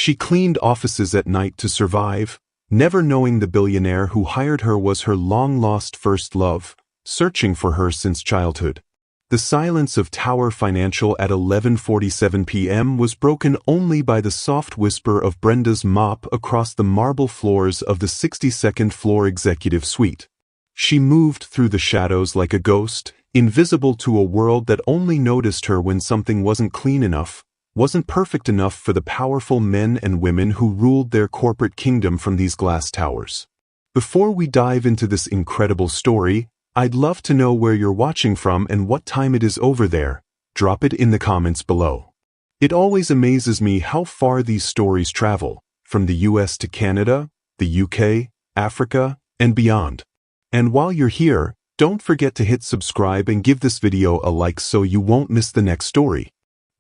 She cleaned offices at night to survive, never knowing the billionaire who hired her was her long-lost first love, searching for her since childhood. The silence of Tower Financial at 11:47 p.m. was broken only by the soft whisper of Brenda's mop across the marble floors of the 62nd floor executive suite. She moved through the shadows like a ghost, invisible to a world that only noticed her when something wasn't clean enough, wasn't perfect enough for the powerful men and women who ruled their corporate kingdom from these glass towers. Before we dive into this incredible story, I'd love to know where you're watching from and what time it is over there. Drop it in the comments below. It always amazes me how far these stories travel, from the US to Canada, the UK, Africa, and beyond. And while you're here, don't forget to hit subscribe and give this video a like so you won't miss the next story.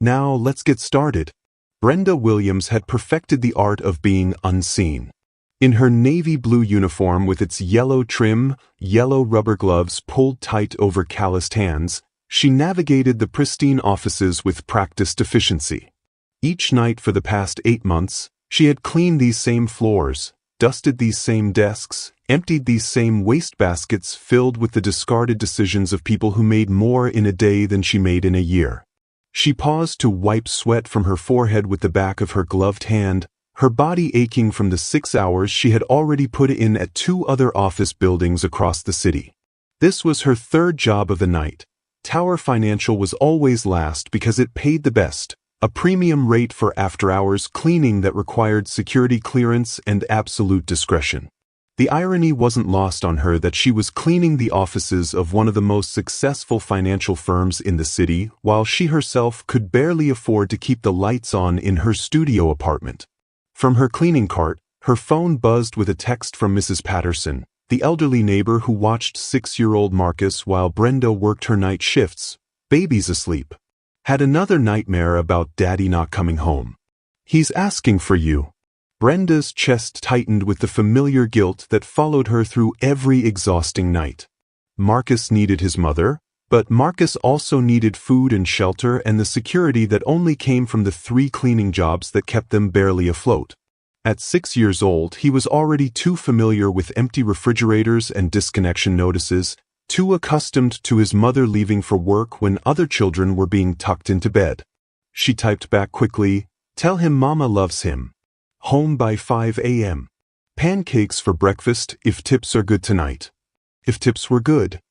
Now let's get started. Brenda Williams had perfected the art of being unseen. In her navy blue uniform with its yellow trim, yellow rubber gloves pulled tight over calloused hands, she navigated the pristine offices with practiced efficiency. Each night for the past 8 months, she had cleaned these same floors, dusted these same desks, emptied these same wastebaskets filled with the discarded decisions of people who made more in a day than she made in a year. She paused to wipe sweat from her forehead with the back of her gloved hand, her body aching from the 6 hours she had already put in at 2 other office buildings across the city. This was her third job of the night. Tower Financial was always last because it paid the best, a premium rate for after-hours cleaning that required security clearance and absolute discretion. The irony wasn't lost on her that she was cleaning the offices of one of the most successful financial firms in the city while she herself could barely afford to keep the lights on in her studio apartment. From her cleaning cart, her phone buzzed with a text from Mrs. Patterson, the elderly neighbor who watched 6-year-old Marcus while Brenda worked her night shifts, baby's asleep. Had another nightmare about Daddy not coming home. He's asking for you. Brenda's chest tightened with the familiar guilt that followed her through every exhausting night. Marcus needed his mother, but Marcus also needed food and shelter and the security that only came from the 3 cleaning jobs that kept them barely afloat. At 6 years old, he was already too familiar with empty refrigerators and disconnection notices, too accustomed to his mother leaving for work when other children were being tucked into bed. She typed back quickly, "Tell him Mama loves him. Home by 5 a.m. Pancakes for breakfast if tips are good tonight." If tips were good.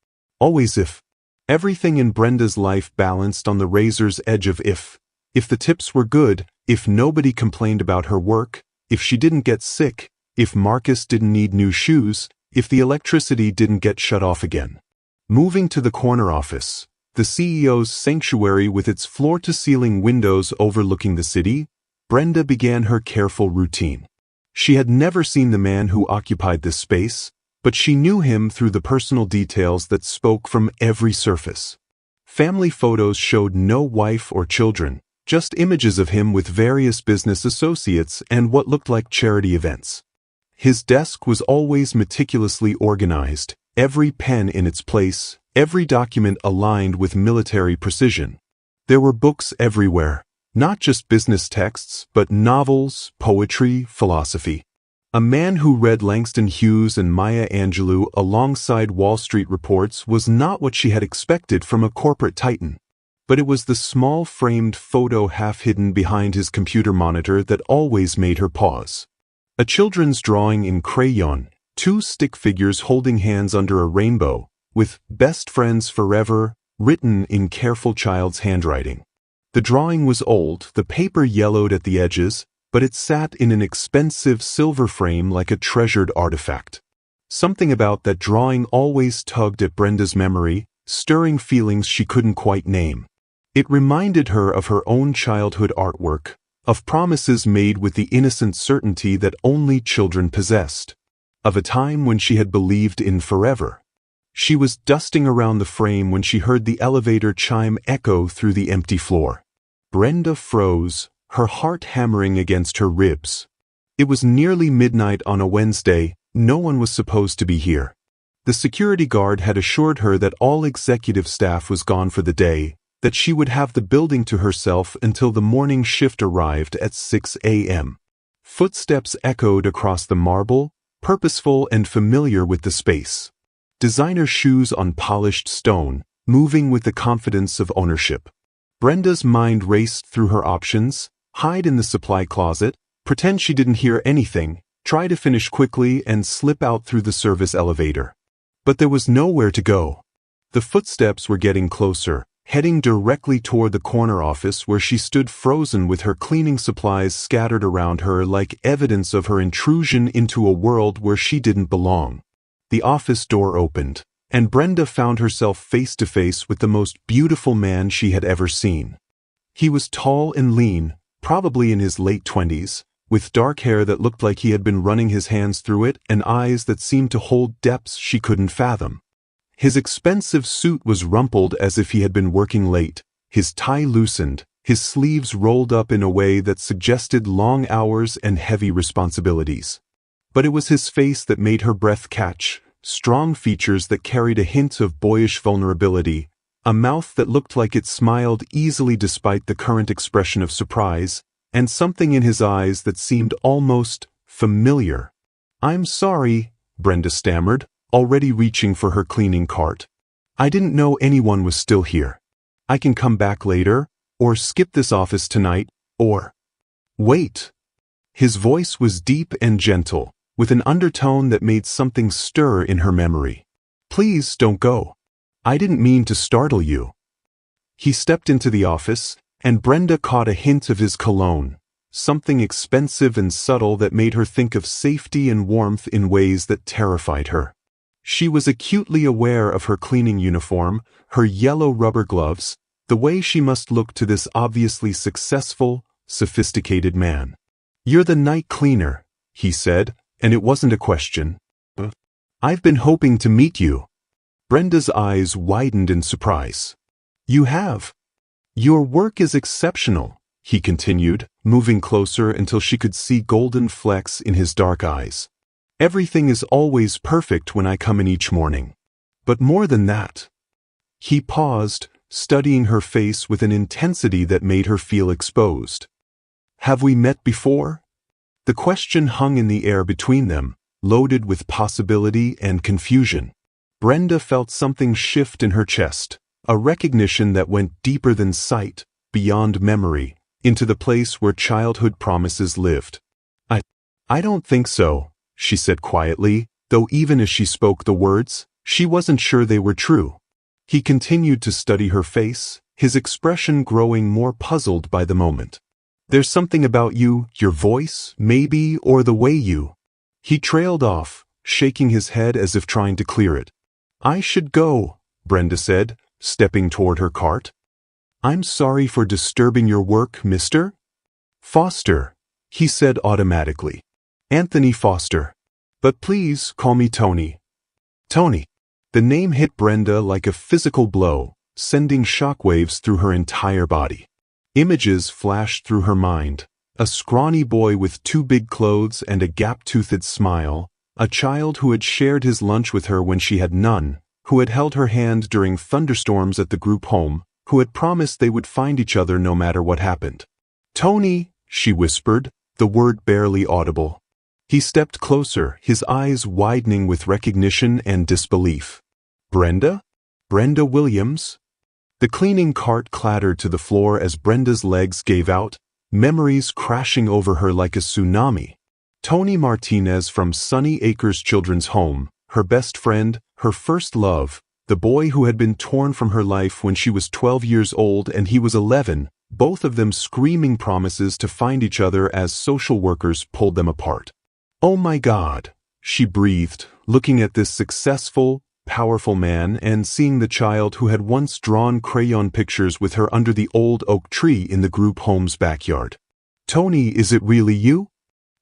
Always if. Everything in Brenda's life balanced on the razor's edge of if. If the tips were good, if nobody complained about her work, if she didn't get sick, if Marcus didn't need new shoes, if the electricity didn't get shut off again. Moving to the corner office, the CEO's sanctuary with its floor-to-ceiling windows overlooking the city, Brenda began her careful routine. She had never seen the man who occupied this space, but she knew him through the personal details that spoke from every surface. Family photos showed no wife or children, just images of him with various business associates and what looked like charity events. His desk was always meticulously organized, every pen in its place, every document aligned with military precision. There were books everywhere, not just business texts, but novels, poetry, philosophy. A man who read Langston Hughes and Maya Angelou alongside Wall Street reports was not what she had expected from a corporate titan. But it was the small framed photo half hidden behind his computer monitor that always made her pause. A children's drawing in crayon, 2 stick figures holding hands under a rainbow, with "Best Friends Forever" written in careful child's handwriting. The drawing was old, the paper yellowed at the edges, but it sat in an expensive silver frame like a treasured artifact. Something about that drawing always tugged at Brenda's memory, stirring feelings she couldn't quite name. It reminded her of her own childhood artwork, of promises made with the innocent certainty that only children possessed, of a time when she had believed in forever. She was dusting around the frame when she heard the elevator chime echo through the empty floor. Brenda froze, her heart hammering against her ribs. It was nearly midnight on a Wednesday, no one was supposed to be here. The security guard had assured her that all executive staff was gone for the day, that she would have the building to herself until the morning shift arrived at 6 a.m. Footsteps echoed across the marble, purposeful and familiar with the space. Designer shoes on polished stone, moving with the confidence of ownership. Brenda's mind raced through her options: hide in the supply closet, pretend she didn't hear anything, try to finish quickly, and slip out through the service elevator. But there was nowhere to go. The footsteps were getting closer, heading directly toward the corner office where she stood frozen with her cleaning supplies scattered around her like evidence of her intrusion into a world where she didn't belong. The office door opened, and Brenda found herself face to face with the most beautiful man she had ever seen. He was tall and lean, probably in his late 20s, with dark hair that looked like he had been running his hands through it and eyes that seemed to hold depths she couldn't fathom. His expensive suit was rumpled as if he had been working late, his tie loosened, his sleeves rolled up in a way that suggested long hours and heavy responsibilities. But it was his face that made her breath catch, strong features that carried a hint of boyish vulnerability, a mouth that looked like it smiled easily despite the current expression of surprise, and something in his eyes that seemed almost familiar. "I'm sorry," Brenda stammered, already reaching for her cleaning cart. "I didn't know anyone was still here. I can come back later, or skip this office tonight, or—" "Wait." His voice was deep and gentle, with an undertone that made something stir in her memory. "Please don't go. I didn't mean to startle you." He stepped into the office, and Brenda caught a hint of his cologne, something expensive and subtle that made her think of safety and warmth in ways that terrified her. She was acutely aware of her cleaning uniform, her yellow rubber gloves, the way she must look to this obviously successful, sophisticated man. "You're the night cleaner," he said, and it wasn't a question. "I've been hoping to meet you." Brenda's eyes widened in surprise. "You have? Your work is exceptional," he continued, moving closer until she could see golden flecks in his dark eyes. "Everything is always perfect when I come in each morning. But more than that." He paused, studying her face with an intensity that made her feel exposed. "Have we met before?" The question hung in the air between them, loaded with possibility and confusion. Brenda felt something shift in her chest, a recognition that went deeper than sight, beyond memory, into the place where childhood promises lived. I don't think so," she said quietly, though even as she spoke the words, she wasn't sure they were true. He continued to study her face, his expression growing more puzzled by the moment. "There's something about you, your voice, maybe, or the way you—" He trailed off, shaking his head as if trying to clear it. "I should go," Brenda said, stepping toward her cart. "I'm sorry for disturbing your work, Mr. Foster," he said automatically. "Anthony Foster. But please call me Tony." Tony. The name hit Brenda like a physical blow, sending shockwaves through her entire body. Images flashed through her mind. A scrawny boy with too big clothes and a gap-toothed smile, a child who had shared his lunch with her when she had none, who had held her hand during thunderstorms at the group home, who had promised they would find each other no matter what happened. "Tony," she whispered, the word barely audible. He stepped closer, his eyes widening with recognition and disbelief. "Brenda? Brenda Williams?" The cleaning cart clattered to the floor as Brenda's legs gave out, memories crashing over her like a tsunami. Tony Martinez from Sunny Acres Children's Home, her best friend, her first love, the boy who had been torn from her life when she was 12 years old and he was 11, both of them screaming promises to find each other as social workers pulled them apart. "Oh my God," she breathed, looking at this successful, powerful man and seeing the child who had once drawn crayon pictures with her under the old oak tree in the group home's backyard. "Tony, is it really you?"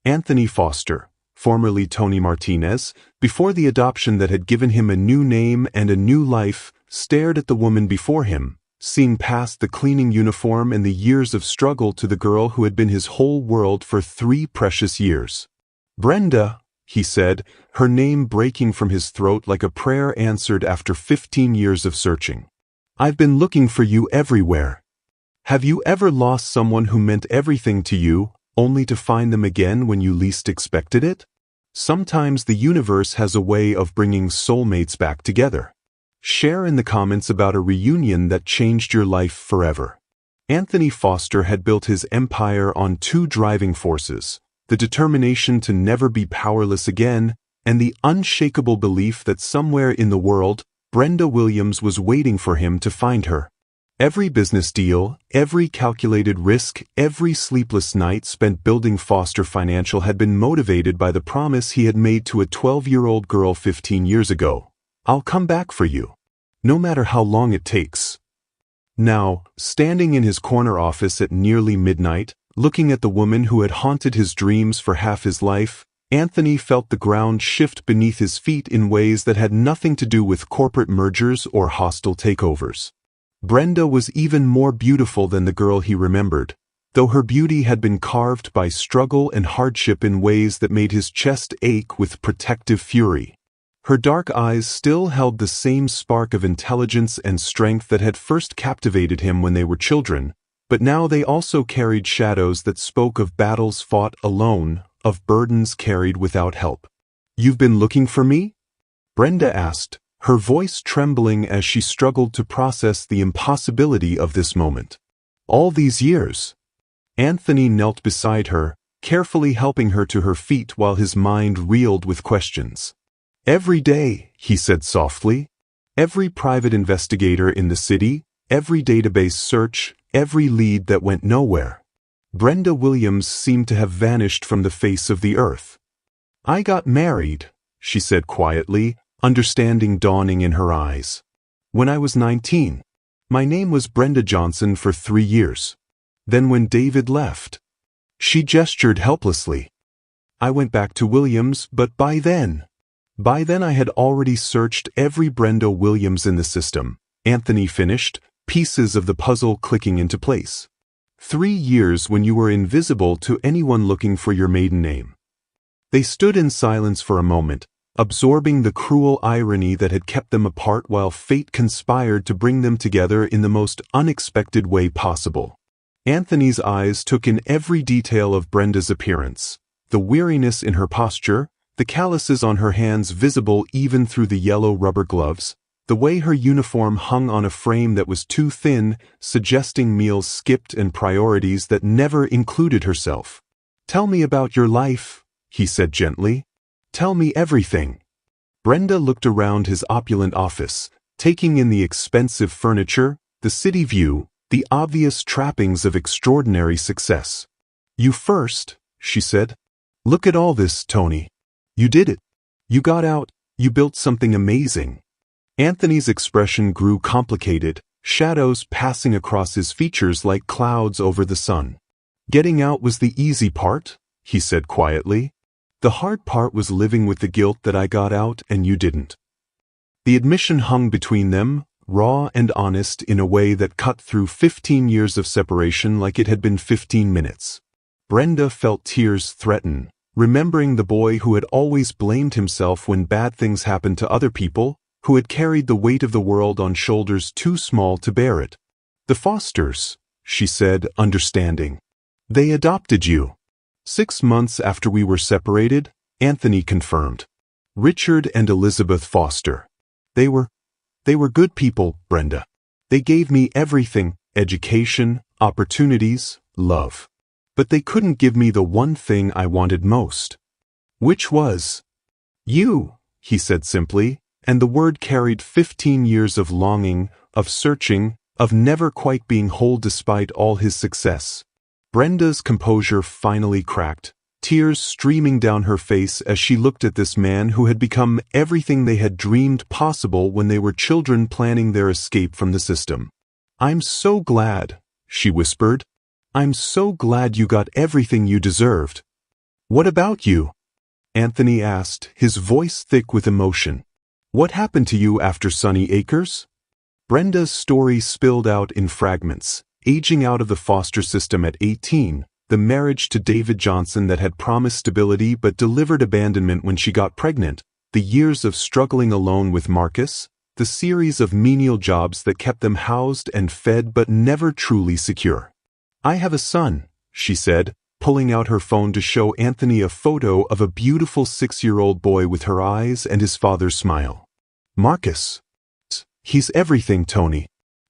Anthony Foster, formerly Tony Martinez, before the adoption that had given him a new name and a new life, stared at the woman before him, seeing past the cleaning uniform and the years of struggle to the girl who had been his whole world for 3 precious years. "Brenda," he said, her name breaking from his throat like a prayer answered after 15 years of searching. "I've been looking for you everywhere. Have you ever lost someone who meant everything to you, only to find them again when you least expected it? Sometimes the universe has a way of bringing soulmates back together. Share in the comments about a reunion that changed your life forever. Anthony Foster had built his empire on two driving forces: the determination to never be powerless again, and the unshakable belief that somewhere in the world, Brenda Williams was waiting for him to find her. Every business deal, every calculated risk, every sleepless night spent building Foster Financial had been motivated by the promise he had made to a 12-year-old girl 15 years ago. "I'll come back for you, no matter how long it takes." Now, standing in his corner office at nearly midnight, looking at the woman who had haunted his dreams for half his life, Anthony felt the ground shift beneath his feet in ways that had nothing to do with corporate mergers or hostile takeovers. Brenda was even more beautiful than the girl he remembered, though her beauty had been carved by struggle and hardship in ways that made his chest ache with protective fury. Her dark eyes still held the same spark of intelligence and strength that had first captivated him when they were children, but now they also carried shadows that spoke of battles fought alone, of burdens carried without help. "You've been looking for me?" Brenda asked, her voice trembling as she struggled to process the impossibility of this moment. "All these years?" Anthony knelt beside her, carefully helping her to her feet while his mind reeled with questions. "Every day," he said softly. "Every private investigator in the city, every database search, every lead that went nowhere." Brenda Williams seemed to have vanished from the face of the earth. "I got married," she said quietly, understanding dawning in her eyes. "When I was 19. My name was Brenda Johnson for 3 years. Then when David left." She gestured helplessly. "I went back to Williams, but by then I had already searched every Brenda Williams in the system," Anthony finished, pieces of the puzzle clicking into place. 3 years when you were invisible to anyone looking for your maiden name." They stood in silence for a moment, absorbing the cruel irony that had kept them apart while fate conspired to bring them together in the most unexpected way possible. Anthony's eyes took in every detail of Brenda's appearance: the weariness in her posture, the calluses on her hands visible even through the yellow rubber gloves, the way her uniform hung on a frame that was too thin, suggesting meals skipped and priorities that never included herself. "Tell me about your life," he said gently. "Tell me everything." Brenda looked around his opulent office, taking in the expensive furniture, the city view, the obvious trappings of extraordinary success. "You first," she said. "Look at all this, Tony. You did it. You got out, you built something amazing." Anthony's expression grew complicated, shadows passing across his features like clouds over the sun. "Getting out was the easy part," he said quietly. "The hard part was living with the guilt that I got out and you didn't." The admission hung between them, raw and honest in a way that cut through 15 years of separation like it had been 15 minutes. Brenda felt tears threaten, remembering the boy who had always blamed himself when bad things happened to other people, who had carried the weight of the world on shoulders too small to bear it. "The Fosters," she said, understanding. "They adopted you." 6 months after we were separated, Anthony confirmed. "Richard and Elizabeth Foster. They were good people, Brenda. They gave me everything: education, opportunities, love. But they couldn't give me the one thing I wanted most." "Which was?" "You," he said simply, and the word carried 15 years of longing, of searching, of never quite being whole despite all his success. Brenda's composure finally cracked, tears streaming down her face as she looked at this man who had become everything they had dreamed possible when they were children planning their escape from the system. "I'm so glad," she whispered. "I'm so glad you got everything you deserved." "What about you?" Anthony asked, his voice thick with emotion. "What happened to you after Sunny Acres?" Brenda's story spilled out in fragments: aging out of the foster system at 18, the marriage to David Johnson that had promised stability but delivered abandonment when she got pregnant, the years of struggling alone with Marcus, the series of menial jobs that kept them housed and fed but never truly secure. "I have a son," she said, pulling out her phone to show Anthony a photo of a beautiful 6-year-old boy with her eyes and his father's smile. Marcus. He's everything, Tony.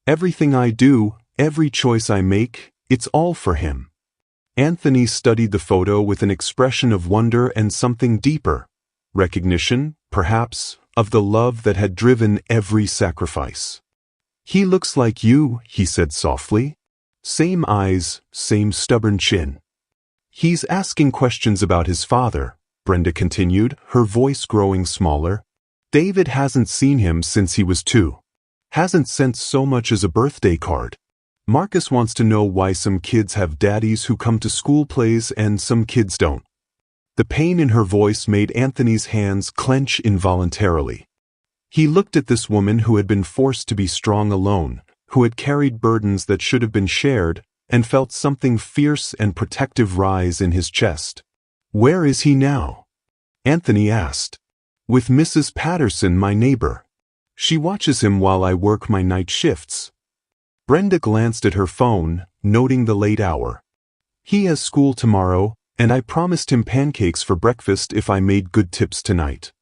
Everything I do, every choice I make, it's all for him. Anthony studied the photo with an expression of wonder and something deeper. Recognition, perhaps, of the love that had driven every sacrifice. He looks like you, he said softly. Same eyes, same stubborn chin. He's asking questions about his father, Brenda continued, her voice growing smaller. David hasn't seen him since he was 2. Hasn't sent so much as a birthday card. Marcus wants to know why some kids have daddies who come to school plays and some kids don't. The pain in her voice made Anthony's hands clench involuntarily. He looked at this woman who had been forced to be strong alone, who had carried burdens that should have been shared, and felt something fierce and protective rise in his chest. Where is he now? Anthony asked. With Mrs. Patterson, my neighbor. She watches him while I work my night shifts. Brenda glanced at her phone, noting the late hour. He has school tomorrow, and I promised him pancakes for breakfast if I made good tips tonight.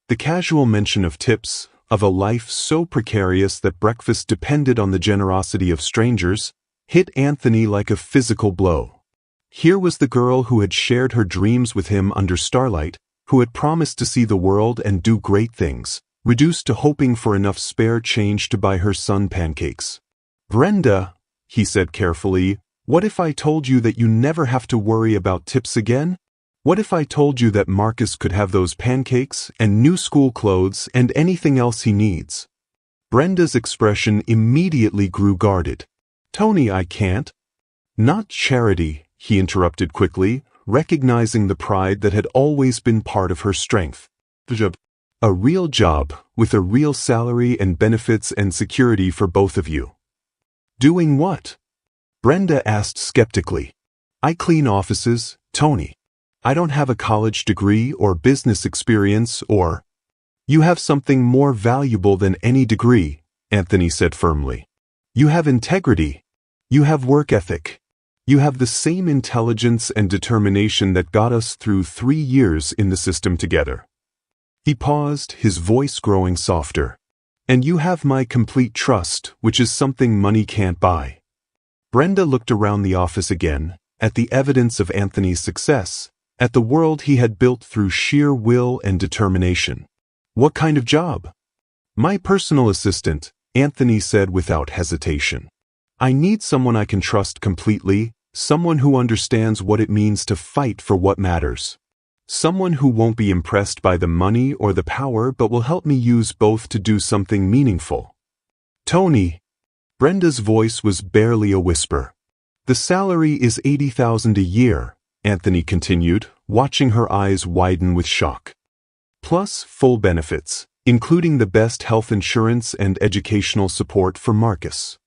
The casual mention of tips, of a life so precarious that breakfast depended on the generosity of strangers, hit Anthony like a physical blow. Here was the girl who had shared her dreams with him under starlight, who had promised to see the world and do great things, reduced to hoping for enough spare change to buy her son pancakes. Brenda, he said carefully, what if I told you that you never have to worry about tips again? What if I told you that Marcus could have those pancakes and new school clothes and anything else he needs? Brenda's expression immediately grew guarded. Tony, I can't. Not charity, he interrupted quickly, recognizing the pride that had always been part of her strength. A real job, with a real salary and benefits and security for both of you. Doing what? Brenda asked skeptically. I clean offices, Tony. I don't have a college degree or business experience or... You have something more valuable than any degree, Anthony said firmly. You have integrity. You have work ethic. You have the same intelligence and determination that got us through 3 years in the system together. He paused, his voice growing softer. And you have my complete trust, which is something money can't buy. Brenda looked around the office again, at the evidence of Anthony's success, at the world he had built through sheer will and determination. What kind of job? My personal assistant, Anthony said without hesitation. I need someone I can trust completely, someone who understands what it means to fight for what matters. Someone who won't be impressed by the money or the power but will help me use both to do something meaningful. Tony. Brenda's voice was barely a whisper. The salary is $80,000 a year, Anthony continued, watching her eyes widen with shock. Plus full benefits, including the best health insurance and educational support for Marcus.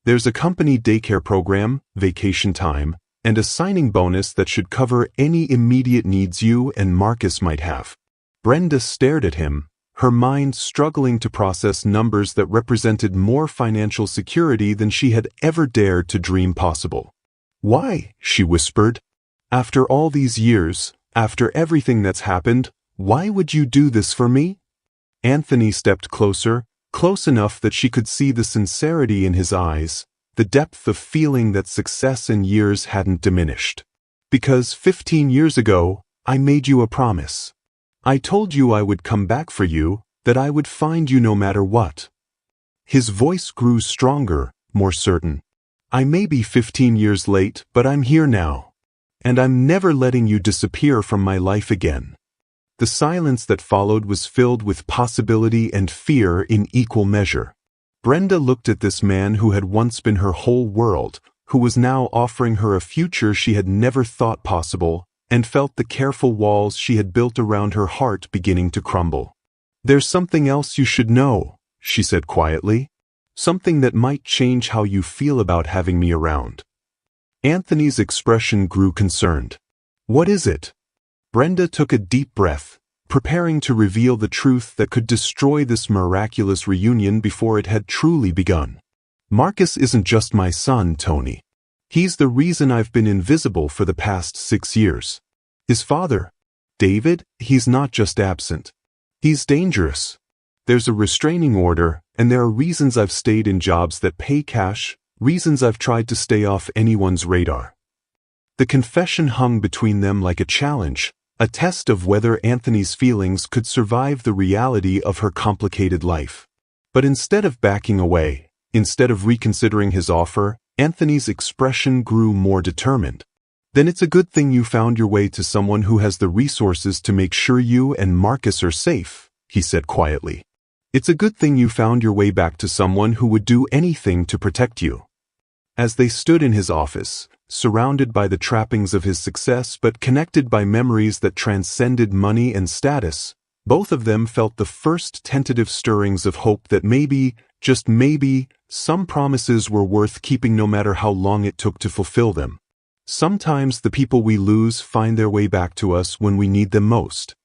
There's a company daycare program, vacation time, and a signing bonus that should cover any immediate needs you and Marcus might have. Brenda stared at him, her mind struggling to process numbers that represented more financial security than she had ever dared to dream possible. Why? She whispered. After all these years, after everything that's happened, why would you do this for me? Anthony stepped closer, close enough that she could see the sincerity in his eyes, the depth of feeling that success in years hadn't diminished. Because 15 years ago, I made you a promise. I told you I would come back for you, that I would find you no matter what. His voice grew stronger, more certain. I may be 15 years late, but I'm here now. And I'm never letting you disappear from my life again. The silence that followed was filled with possibility and fear in equal measure. Brenda looked at this man who had once been her whole world, who was now offering her a future she had never thought possible, and felt the careful walls she had built around her heart beginning to crumble. There's something else you should know, she said quietly. Something that might change how you feel about having me around. Anthony's expression grew concerned. What is it? Brenda took a deep breath, preparing to reveal the truth that could destroy this miraculous reunion before it had truly begun. Marcus isn't just my son, Tony. He's the reason I've been invisible for the past 6 years. His father, David, he's not just absent. He's dangerous. There's a restraining order, and there are reasons I've stayed in jobs that pay cash, reasons I've tried to stay off anyone's radar. The confession hung between them like a challenge, a test of whether Anthony's feelings could survive the reality of her complicated life. But instead of backing away, instead of reconsidering his offer, Anthony's expression grew more determined. Then it's a good thing you found your way to someone who has the resources to make sure you and Marcus are safe, he said quietly. It's a good thing you found your way back to someone who would do anything to protect you. As they stood in his office, surrounded by the trappings of his success but connected by memories that transcended money and status, both of them felt the first tentative stirrings of hope that maybe, just maybe, some promises were worth keeping no matter how long it took to fulfill them. Sometimes the people we lose find their way back to us when we need them most.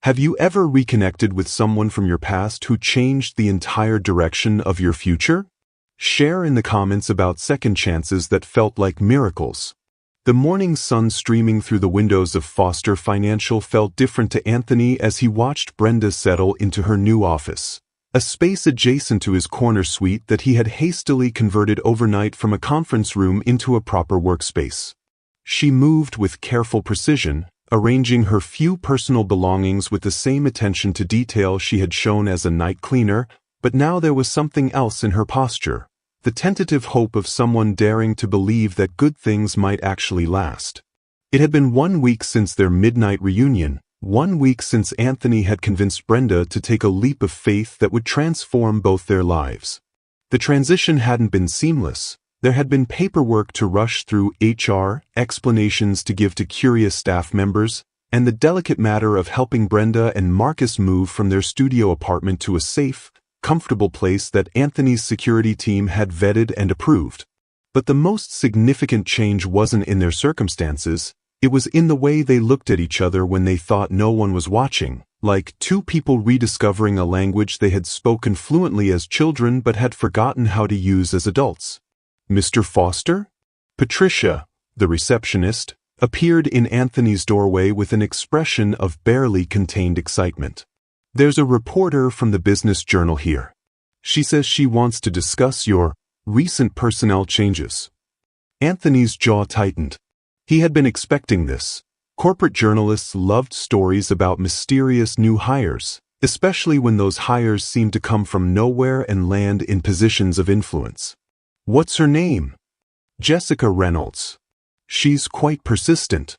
Have you ever reconnected with someone from your past who changed the entire direction of your future? Share in the comments about second chances that felt like miracles. The morning sun streaming through the windows of Foster Financial felt different to Anthony as he watched Brenda settle into her new office, a space adjacent to his corner suite that he had hastily converted overnight from a conference room into a proper workspace. She moved with careful precision, arranging her few personal belongings with the same attention to detail she had shown as a night cleaner, but now there was something else in her posture, the tentative hope of someone daring to believe that good things might actually last. It had been 1 week since their midnight reunion, 1 week since Anthony had convinced Brenda to take a leap of faith that would transform both their lives. The transition hadn't been seamless. There had been paperwork to rush through, HR, explanations to give to curious staff members, and the delicate matter of helping Brenda and Marcus move from their studio apartment to a safe, comfortable place that Anthony's security team had vetted and approved. But the most significant change wasn't in their circumstances, it was in the way they looked at each other when they thought no one was watching, like two people rediscovering a language they had spoken fluently as children but had forgotten how to use as adults. Mr. Foster? Patricia, the receptionist, appeared in Anthony's doorway with an expression of barely contained excitement. There's a reporter from the Business Journal here. She says she wants to discuss your recent personnel changes. Anthony's jaw tightened. He had been expecting this. Corporate journalists loved stories about mysterious new hires, especially when those hires seemed to come from nowhere and land in positions of influence. What's her name? Jessica Reynolds. She's quite persistent.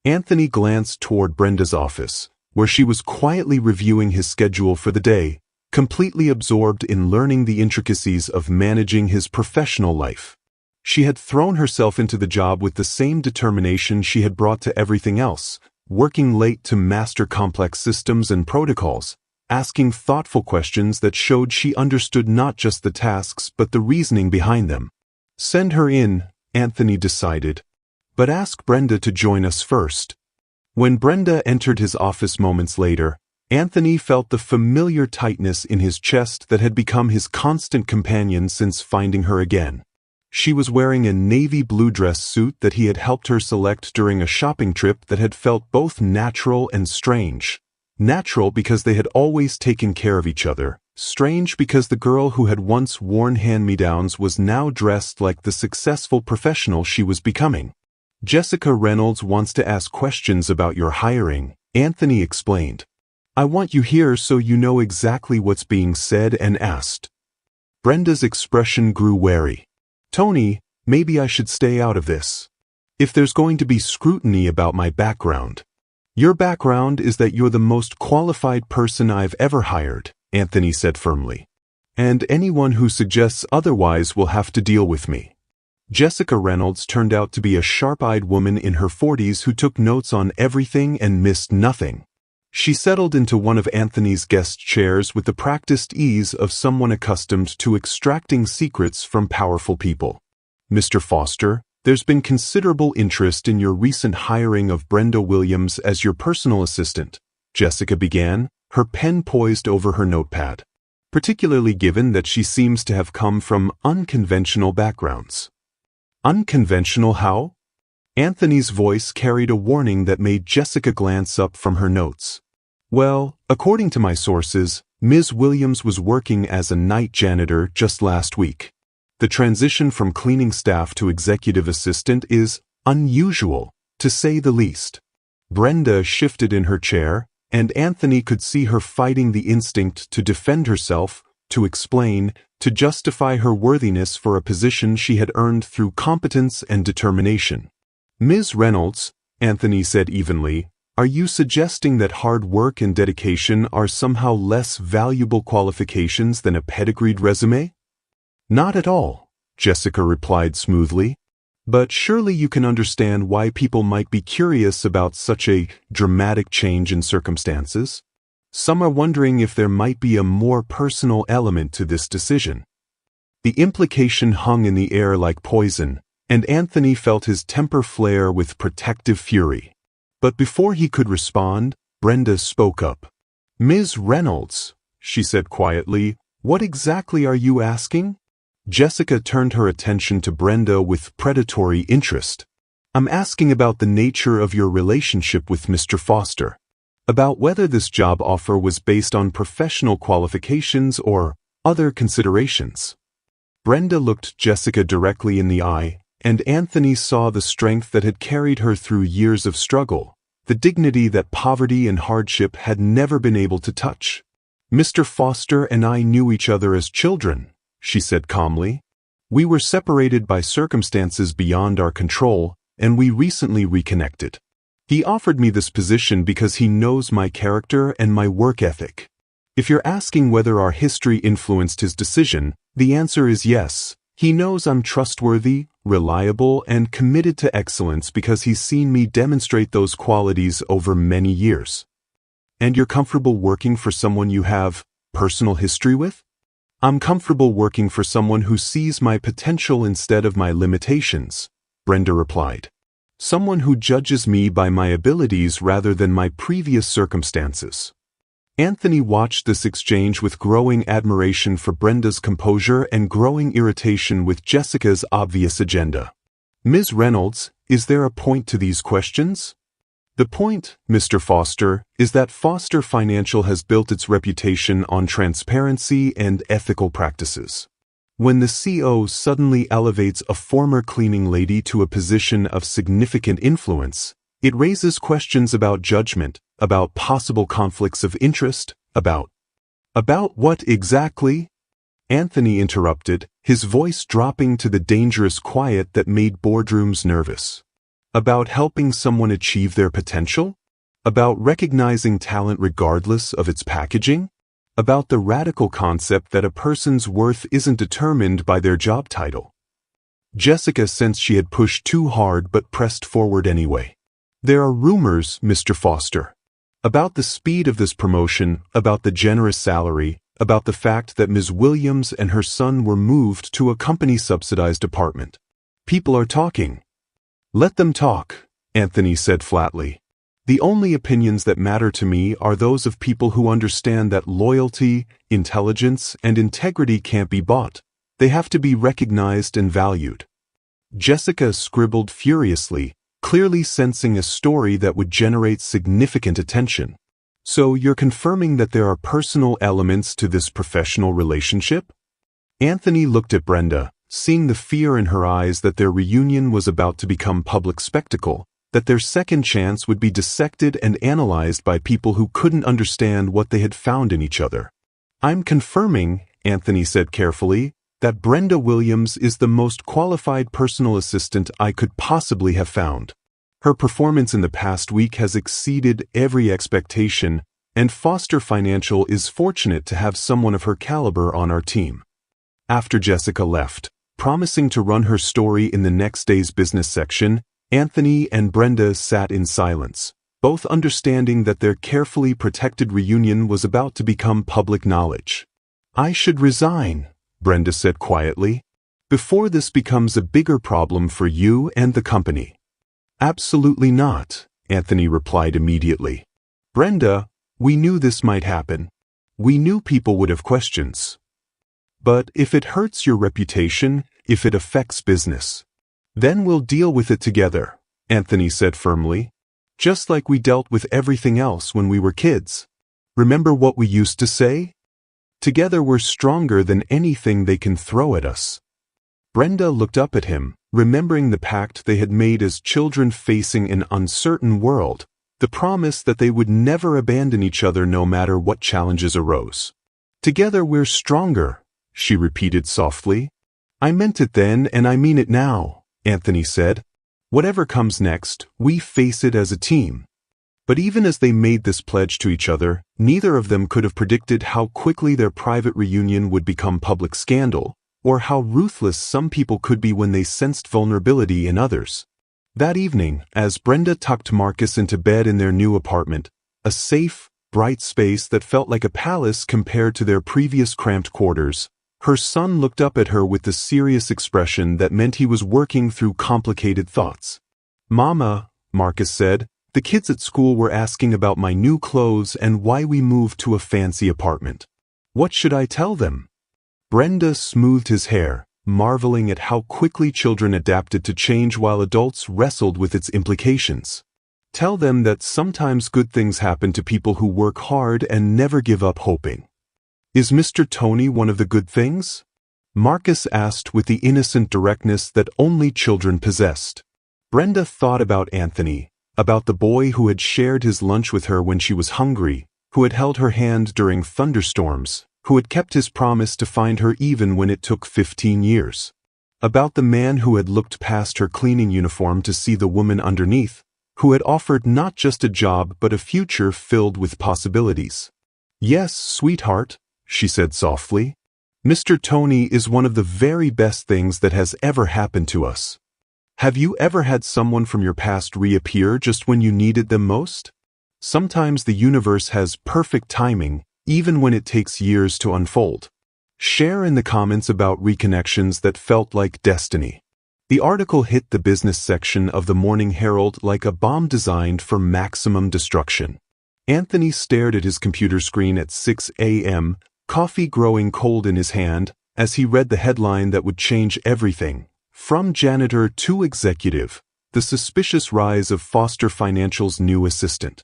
Anthony glanced toward Brenda's office, where she was quietly reviewing his schedule for the day, completely absorbed in learning the intricacies of managing his professional life. She had thrown herself into the job with the same determination she had brought to everything else, working late to master complex systems and protocols, asking thoughtful questions that showed she understood not just the tasks but the reasoning behind them. Send her in, Anthony decided, but ask Brenda to join us first. When Brenda entered his office moments later, Anthony felt the familiar tightness in his chest that had become his constant companion since finding her again. She was wearing a navy blue dress suit that he had helped her select during a shopping trip that had felt both natural and strange. Natural because they had always taken care of each other, strange because the girl who had once worn hand-me-downs was now dressed like the successful professional she was becoming. Jessica Reynolds wants to ask questions about your hiring, Anthony explained. I want you here so you know exactly what's being said and asked. Brenda's expression grew wary. Tony, maybe I should stay out of this. If there's going to be scrutiny about my background. Your background is that you're the most qualified person I've ever hired, Anthony said firmly. And anyone who suggests otherwise will have to deal with me. Jessica Reynolds turned out to be a sharp-eyed woman in her 40s who took notes on everything and missed nothing. She settled into one of Anthony's guest chairs with the practiced ease of someone accustomed to extracting secrets from powerful people. Mr. Foster, there's been considerable interest in your recent hiring of Brenda Williams as your personal assistant, Jessica began, her pen poised over her notepad, particularly given that she seems to have come from unconventional backgrounds. Unconventional how? Anthony's voice carried a warning that made Jessica glance up from her notes. Well, according to my sources, Ms. Williams was working as a night janitor just last week. The transition from cleaning staff to executive assistant is unusual, to say the least. Brenda shifted in her chair, and Anthony could see her fighting the instinct to defend herself, to explain, to justify her worthiness for a position she had earned through competence and determination. Ms. Reynolds, Anthony said evenly, are you suggesting that hard work and dedication are somehow less valuable qualifications than a pedigreed resume? Not at all, Jessica replied smoothly. But surely you can understand why people might be curious about such a dramatic change in circumstances. Some are wondering if there might be a more personal element to this decision. The implication hung in the air like poison, and Anthony felt his temper flare with protective fury. But before he could respond, Brenda spoke up. Ms. Reynolds, she said quietly, what exactly are you asking? Jessica turned her attention to Brenda with predatory interest. I'm asking about the nature of your relationship with Mr. Foster. About whether this job offer was based on professional qualifications or other considerations. Brenda looked Jessica directly in the eye, and Anthony saw the strength that had carried her through years of struggle, the dignity that poverty and hardship had never been able to touch. Mr. Foster and I knew each other as children, she said calmly. We were separated by circumstances beyond our control, and we recently reconnected. He offered me this position because he knows my character and my work ethic. If you're asking whether our history influenced his decision, the answer is yes. He knows I'm trustworthy, reliable, and committed to excellence because he's seen me demonstrate those qualities over many years. And you're comfortable working for someone you have personal history with? I'm comfortable working for someone who sees my potential instead of my limitations, Brenda replied. Someone who judges me by my abilities rather than my previous circumstances. Anthony watched this exchange with growing admiration for Brenda's composure and growing irritation with Jessica's obvious agenda. Ms. Reynolds, is there a point to these questions? The point, Mr. Foster, is that Foster Financial has built its reputation on transparency and ethical practices. When the CO suddenly elevates a former cleaning lady to a position of significant influence, it raises questions about judgment, about possible conflicts of interest, about what exactly? Anthony interrupted, his voice dropping to the dangerous quiet that made boardrooms nervous. About helping someone achieve their potential? About recognizing talent regardless of its packaging? About the radical concept that a person's worth isn't determined by their job title. Jessica sensed she had pushed too hard but pressed forward anyway. There are rumors, Mr. Foster. About the speed of this promotion, about the generous salary, about the fact that Ms. Williams and her son were moved to a company-subsidized apartment. People are talking. Let them talk, Anthony said flatly. The only opinions that matter to me are those of people who understand that loyalty, intelligence, and integrity can't be bought. They have to be recognized and valued. Jessica scribbled furiously, clearly sensing a story that would generate significant attention. So you're confirming that there are personal elements to this professional relationship? Anthony looked at Brenda, seeing the fear in her eyes that their reunion was about to become public spectacle, that their second chance would be dissected and analyzed by people who couldn't understand what they had found in each other. I'm confirming, Anthony said carefully, that Brenda Williams is the most qualified personal assistant I could possibly have found. Her performance in the past week has exceeded every expectation, and Foster Financial is fortunate to have someone of her caliber on our team. After Jessica left, promising to run her story in the next day's business section, Anthony and Brenda sat in silence, both understanding that their carefully protected reunion was about to become public knowledge. I should resign, Brenda said quietly, before this becomes a bigger problem for you and the company. Absolutely not, Anthony replied immediately. Brenda, we knew this might happen. We knew people would have questions. But if it hurts your reputation, if it affects business, Then we'll deal with it together, Anthony said firmly. Just like we dealt with everything else when we were kids. Remember what we used to say? Together we're stronger than anything they can throw at us. Brenda looked up at him, remembering the pact they had made as children facing an uncertain world, the promise that they would never abandon each other no matter what challenges arose. Together we're stronger, she repeated softly. I meant it then and I mean it now, Anthony said. Whatever comes next, we face it as a team. But even as they made this pledge to each other, neither of them could have predicted how quickly their private reunion would become public scandal, or how ruthless some people could be when they sensed vulnerability in others. That evening, as Brenda tucked Marcus into bed in their new apartment, a safe, bright space that felt like a palace compared to their previous cramped quarters, her son looked up at her with the serious expression that meant he was working through complicated thoughts. Mama, Marcus said, the kids at school were asking about my new clothes and why we moved to a fancy apartment. What should I tell them? Brenda smoothed his hair, marveling at how quickly children adapted to change while adults wrestled with its implications. Tell them that sometimes good things happen to people who work hard and never give up hoping. Is Mr. Tony one of the good things? Marcus asked with the innocent directness that only children possessed. Brenda thought about Anthony, about the boy who had shared his lunch with her when she was hungry, who had held her hand during thunderstorms, who had kept his promise to find her even when it took 15 years. About the man who had looked past her cleaning uniform to see the woman underneath, who had offered not just a job but a future filled with possibilities. Yes, sweetheart, she said softly. Mr. Tony is one of the very best things that has ever happened to us. Have you ever had someone from your past reappear just when you needed them most? Sometimes the universe has perfect timing, even when it takes years to unfold. Share in the comments about reconnections that felt like destiny. The article hit the business section of the Morning Herald like a bomb designed for maximum destruction. Anthony stared at his computer screen at 6 a.m., coffee growing cold in his hand, as he read the headline that would change everything. From janitor to executive, the suspicious rise of Foster Financial's new assistant.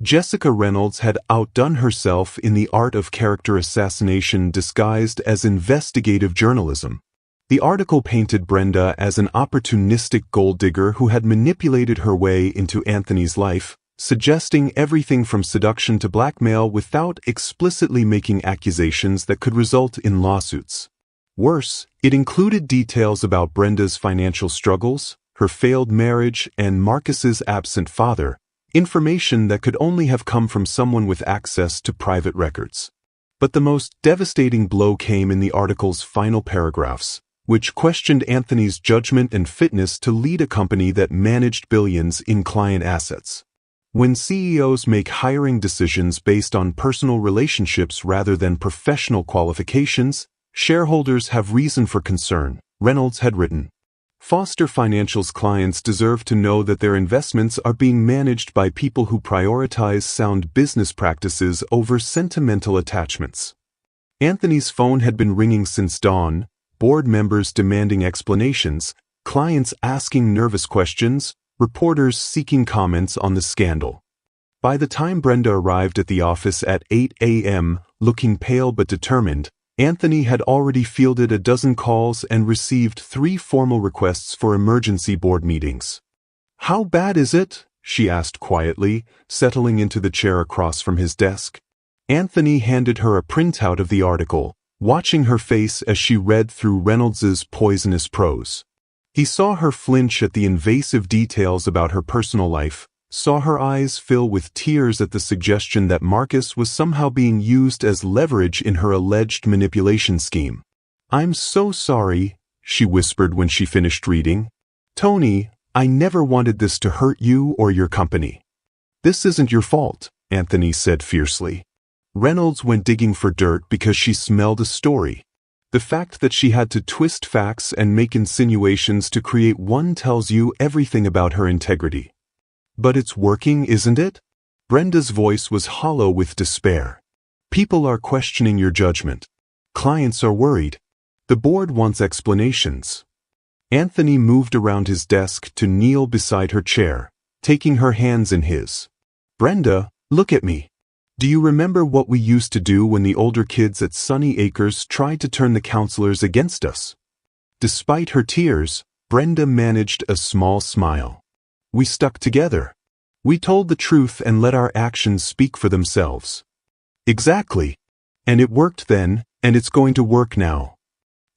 Jessica Reynolds had outdone herself in the art of character assassination disguised as investigative journalism. The article painted Brenda as an opportunistic gold digger who had manipulated her way into Anthony's life, suggesting everything from seduction to blackmail without explicitly making accusations that could result in lawsuits. Worse, it included details about Brenda's financial struggles, her failed marriage, and Marcus's absent father, information that could only have come from someone with access to private records. But the most devastating blow came in the article's final paragraphs, which questioned Anthony's judgment and fitness to lead a company that managed billions in client assets. When CEOs make hiring decisions based on personal relationships rather than professional qualifications, shareholders have reason for concern, Reynolds had written. Foster Financial's clients deserve to know that their investments are being managed by people who prioritize sound business practices over sentimental attachments. Anthony's phone had been ringing since dawn, board members demanding explanations, clients asking nervous questions, reporters seeking comments on the scandal. By the time Brenda arrived at the office at 8 a.m., looking pale but determined, Anthony had already fielded a dozen calls and received 3 formal requests for emergency board meetings. "How bad is it?" she asked quietly, settling into the chair across from his desk. Anthony handed her a printout of the article, watching her face as she read through Reynolds's poisonous prose. He saw her flinch at the invasive details about her personal life, saw her eyes fill with tears at the suggestion that Marcus was somehow being used as leverage in her alleged manipulation scheme. "I'm so sorry," she whispered when she finished reading. "Tony, I never wanted this to hurt you or your company." "This isn't your fault," Anthony said fiercely. Reynolds went digging for dirt because she smelled a story. The fact that she had to twist facts and make insinuations to create one tells you everything about her integrity. "But it's working, isn't it?" Brenda's voice was hollow with despair. "People are questioning your judgment. Clients are worried. The board wants explanations." Anthony moved around his desk to kneel beside her chair, taking her hands in his. Brenda, look at me. Do you remember what we used to do when the older kids at Sunny Acres tried to turn the counselors against us? Despite her tears, Brenda managed a small smile. We stuck together. We told the truth and let our actions speak for themselves. Exactly. And it worked then, and it's going to work now.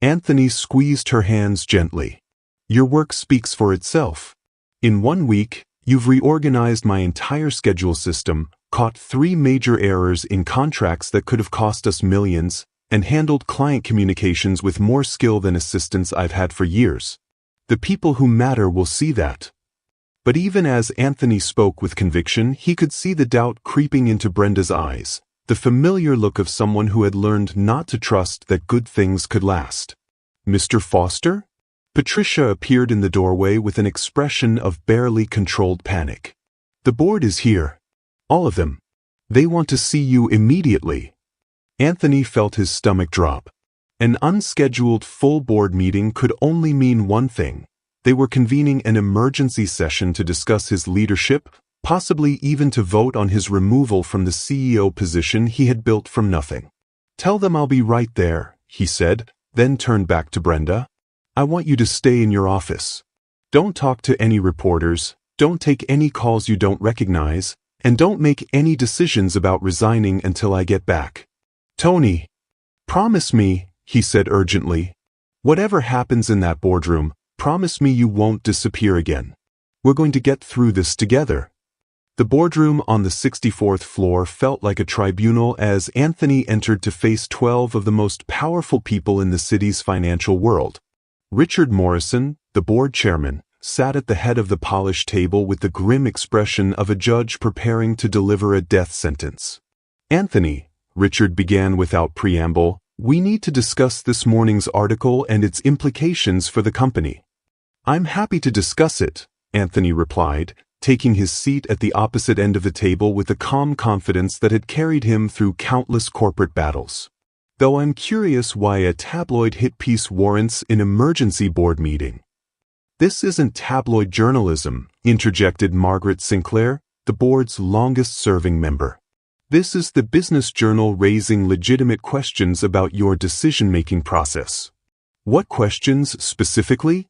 Anthony squeezed her hands gently. Your work speaks for itself. In 1 week, you've reorganized my entire schedule system, caught 3 major errors in contracts that could have cost us millions, and handled client communications with more skill than assistants I've had for years. The people who matter will see that. But even as Anthony spoke with conviction, he could see the doubt creeping into Brenda's eyes, the familiar look of someone who had learned not to trust that good things could last. Mr. Foster? Patricia appeared in the doorway with an expression of barely controlled panic. The board is here. All of them. They want to see you immediately. Anthony felt his stomach drop. An unscheduled full board meeting could only mean one thing. They were convening an emergency session to discuss his leadership, possibly even to vote on his removal from the CEO position he had built from nothing. Tell them I'll be right there, he said, then turned back to Brenda. I want you to stay in your office. Don't talk to any reporters, don't take any calls you don't recognize, and don't make any decisions about resigning until I get back. Tony, promise me, he said urgently. Whatever happens in that boardroom, promise me you won't disappear again. We're going to get through this together. The boardroom on the 64th floor felt like a tribunal as Anthony entered to face 12 of the most powerful people in the city's financial world. Richard Morrison, the board chairman, sat at the head of the polished table with the grim expression of a judge preparing to deliver a death sentence. Anthony, Richard began without preamble, we need to discuss this morning's article and its implications for the company. I'm happy to discuss it, Anthony replied, taking his seat at the opposite end of the table with the calm confidence that had carried him through countless corporate battles. Though I'm curious why a tabloid hit piece warrants an emergency board meeting. This isn't tabloid journalism, interjected Margaret Sinclair, the board's longest-serving member. This is the business journal raising legitimate questions about your decision-making process. What questions specifically?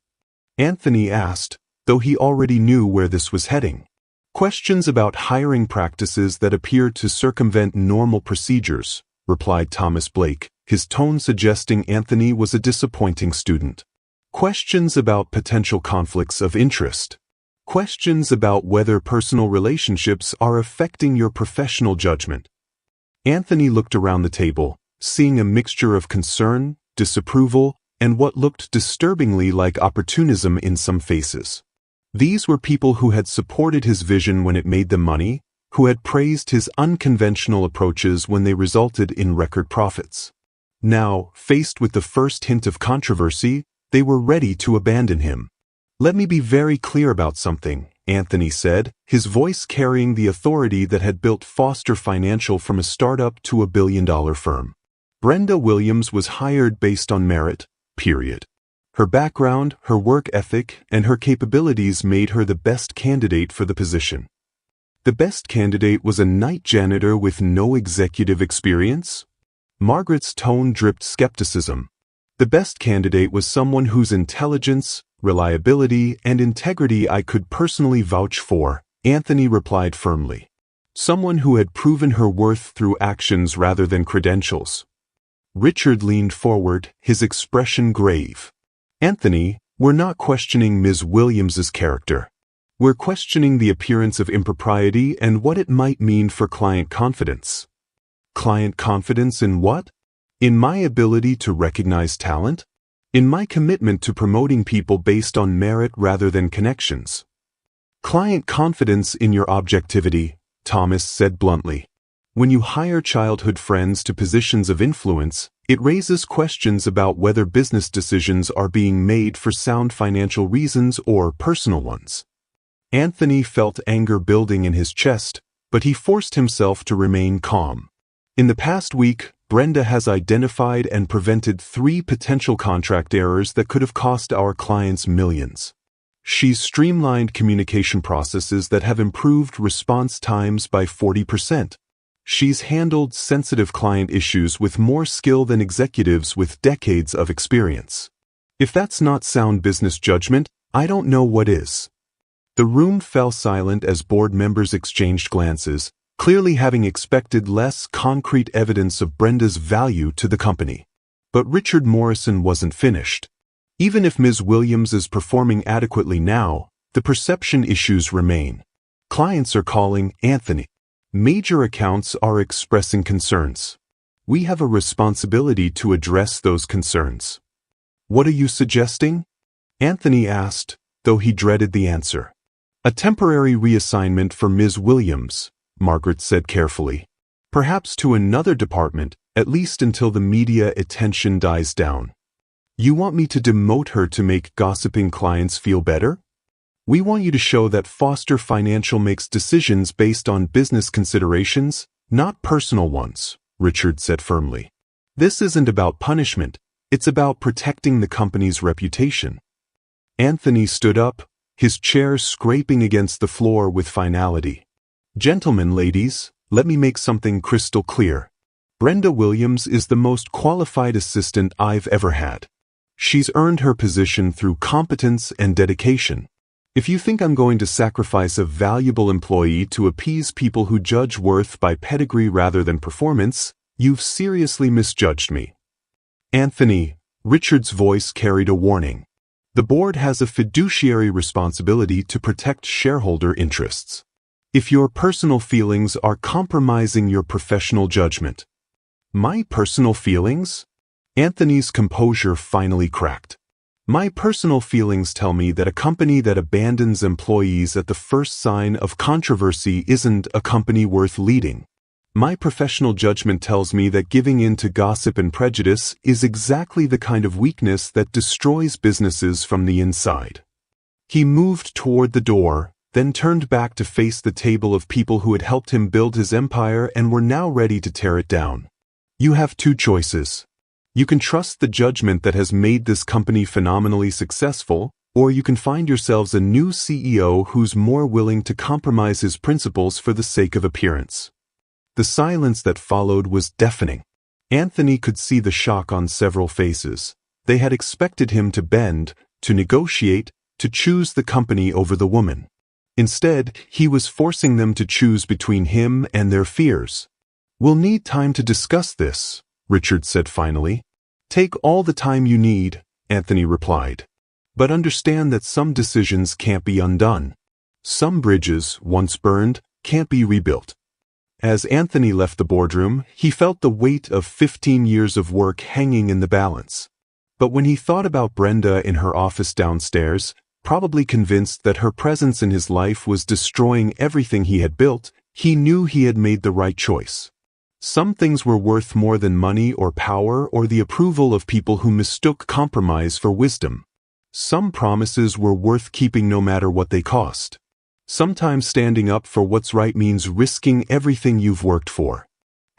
Anthony asked, though he already knew where this was heading. Questions about hiring practices that appear to circumvent normal procedures, replied Thomas Blake, his tone suggesting Anthony was a disappointing student. Questions about potential conflicts of interest. Questions about whether personal relationships are affecting your professional judgment. Anthony looked around the table, seeing a mixture of concern, disapproval, and what looked disturbingly like opportunism in some faces. These were people who had supported his vision when it made them money, who had praised his unconventional approaches when they resulted in record profits. Now, faced with the first hint of controversy, they were ready to abandon him. Let me be very clear about something, Anthony said, his voice carrying the authority that had built Foster Financial from a startup to a billion-dollar firm. Brenda Williams was hired based on merit, period. Her background, her work ethic, and her capabilities made her the best candidate for the position. The best candidate was a night janitor with no executive experience? Margaret's tone dripped skepticism. The best candidate was someone whose intelligence, reliability, and integrity I could personally vouch for, Anthony replied firmly. Someone who had proven her worth through actions rather than credentials. Richard leaned forward, his expression grave. Anthony, we're not questioning Ms. Williams's character. We're questioning the appearance of impropriety and what it might mean for client confidence. Client confidence in what? In my ability to recognize talent? In my commitment to promoting people based on merit rather than connections. Client confidence in your objectivity, Thomas said bluntly. When you hire childhood friends to positions of influence, it raises questions about whether business decisions are being made for sound financial reasons or personal ones. Anthony felt anger building in his chest, but he forced himself to remain calm. In the past week, Brenda has identified and prevented 3 potential contract errors that could have cost our clients millions. She's streamlined communication processes that have improved response times by 40%. She's handled sensitive client issues with more skill than executives with decades of experience. If that's not sound business judgment, I don't know what is. The room fell silent as board members exchanged glances, clearly having expected less concrete evidence of Brenda's value to the company. But Richard Morrison wasn't finished. Even if Ms. Williams is performing adequately now, the perception issues remain. Clients are calling Anthony. Major accounts are expressing concerns. We have a responsibility to address those concerns. What are you suggesting? Anthony asked, though he dreaded the answer. A temporary reassignment for Ms. Williams, Margaret said carefully. Perhaps to another department, at least until the media attention dies down. You want me to demote her to make gossiping clients feel better? We want you to show that Foster Financial makes decisions based on business considerations, not personal ones, Richard said firmly. This isn't about punishment, it's about protecting the company's reputation. Anthony stood up, his chair scraping against the floor with finality. Gentlemen, ladies, let me make something crystal clear. Brenda Williams is the most qualified assistant I've ever had. She's earned her position through competence and dedication. If you think I'm going to sacrifice a valuable employee to appease people who judge worth by pedigree rather than performance, you've seriously misjudged me. Anthony, Richard's voice carried a warning. The board has a fiduciary responsibility to protect shareholder interests. If your personal feelings are compromising your professional judgment. My personal feelings? Anthony's composure finally cracked. My personal feelings tell me that a company that abandons employees at the first sign of controversy isn't a company worth leading. My professional judgment tells me that giving in to gossip and prejudice is exactly the kind of weakness that destroys businesses from the inside. He moved toward the door, then turned back to face the table of people who had helped him build his empire and were now ready to tear it down. You have 2 choices. You can trust the judgment that has made this company phenomenally successful, or you can find yourselves a new CEO who's more willing to compromise his principles for the sake of appearance. The silence that followed was deafening. Anthony could see the shock on several faces. They had expected him to bend, to negotiate, to choose the company over the woman. Instead, he was forcing them to choose between him and their fears. We'll need time to discuss this, Richard said finally. Take all the time you need, Anthony replied. But understand that some decisions can't be undone. Some bridges, once burned, can't be rebuilt. As Anthony left the boardroom, he felt the weight of 15 years of work hanging in the balance. But when he thought about Brenda in her office downstairs, probably convinced that her presence in his life was destroying everything he had built, he knew he had made the right choice. Some things were worth more than money or power or the approval of people who mistook compromise for wisdom. Some promises were worth keeping no matter what they cost. Sometimes standing up for what's right means risking everything you've worked for.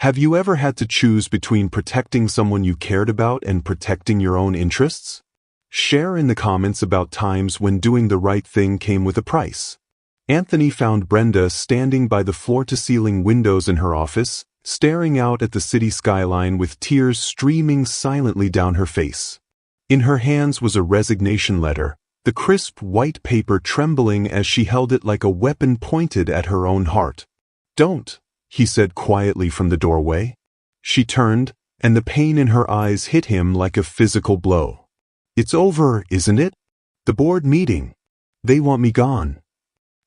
Have you ever had to choose between protecting someone you cared about and protecting your own interests? Share in the comments about times when doing the right thing came with a price. Anthony found Brenda standing by the floor-to-ceiling windows in her office, staring out at the city skyline with tears streaming silently down her face. In her hands was a resignation letter, the crisp white paper trembling as she held it like a weapon pointed at her own heart. "Don't," he said quietly from the doorway. She turned, and the pain in her eyes hit him like a physical blow. "It's over, isn't it? The board meeting. They want me gone."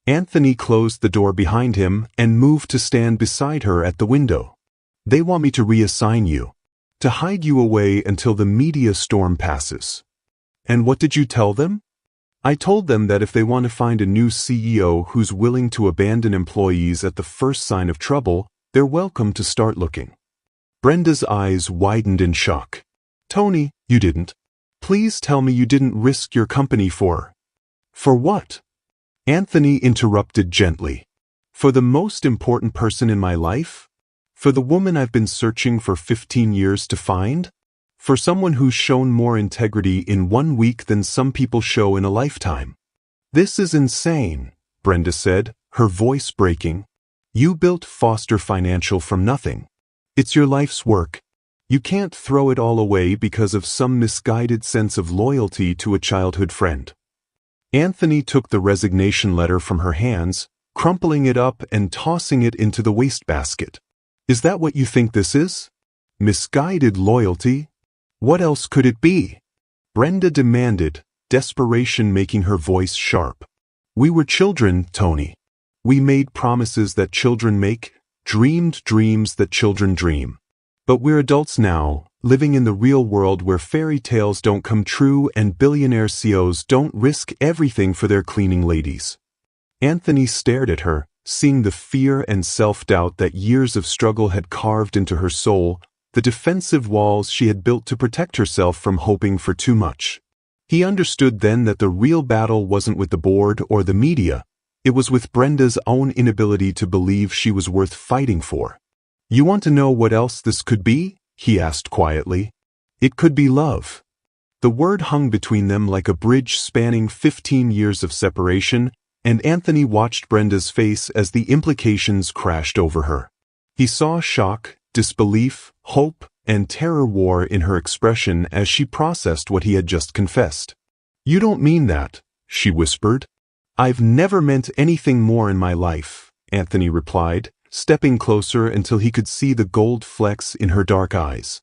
Anthony closed the door behind him and moved to stand beside her at the window. "They want me to reassign you. To hide you away until the media storm passes." "And what did you tell them?" "I told them that if they want to find a new CEO who's willing to abandon employees at the first sign of trouble, they're welcome to start looking." Brenda's eyes widened in shock. "Tony, you didn't. Please tell me you didn't risk your company for what?" Anthony interrupted gently. "For the most important person in my life? For the woman I've been searching for 15 years to find? For someone who's shown more integrity in 1 week than some people show in a lifetime. This is insane, Brenda said, her voice breaking. You built Foster Financial from nothing. It's your life's work. You can't throw it all away because of some misguided sense of loyalty to a childhood friend. Anthony took the resignation letter from her hands, crumpling it up and tossing it into the wastebasket. Is that what you think this is? Misguided loyalty? What else could it be? Brenda demanded, desperation making her voice sharp. We were children, Tony. We made promises that children make, dreamed dreams that children dream. But we're adults now, living in the real world where fairy tales don't come true and billionaire CEOs don't risk everything for their cleaning ladies. Anthony stared at her, seeing the fear and self-doubt that years of struggle had carved into her soul, the defensive walls she had built to protect herself from hoping for too much. He understood then that the real battle wasn't with the board or the media, it was with Brenda's own inability to believe she was worth fighting for. You want to know what else this could be? He asked quietly. It could be love. The word hung between them like a bridge spanning 15 years of separation, and Anthony watched Brenda's face as the implications crashed over her. He saw shock, disbelief, hope, and terror war in her expression as she processed what he had just confessed. You don't mean that, she whispered. I've never meant anything more in my life, Anthony replied, stepping closer until he could see the gold flecks in her dark eyes.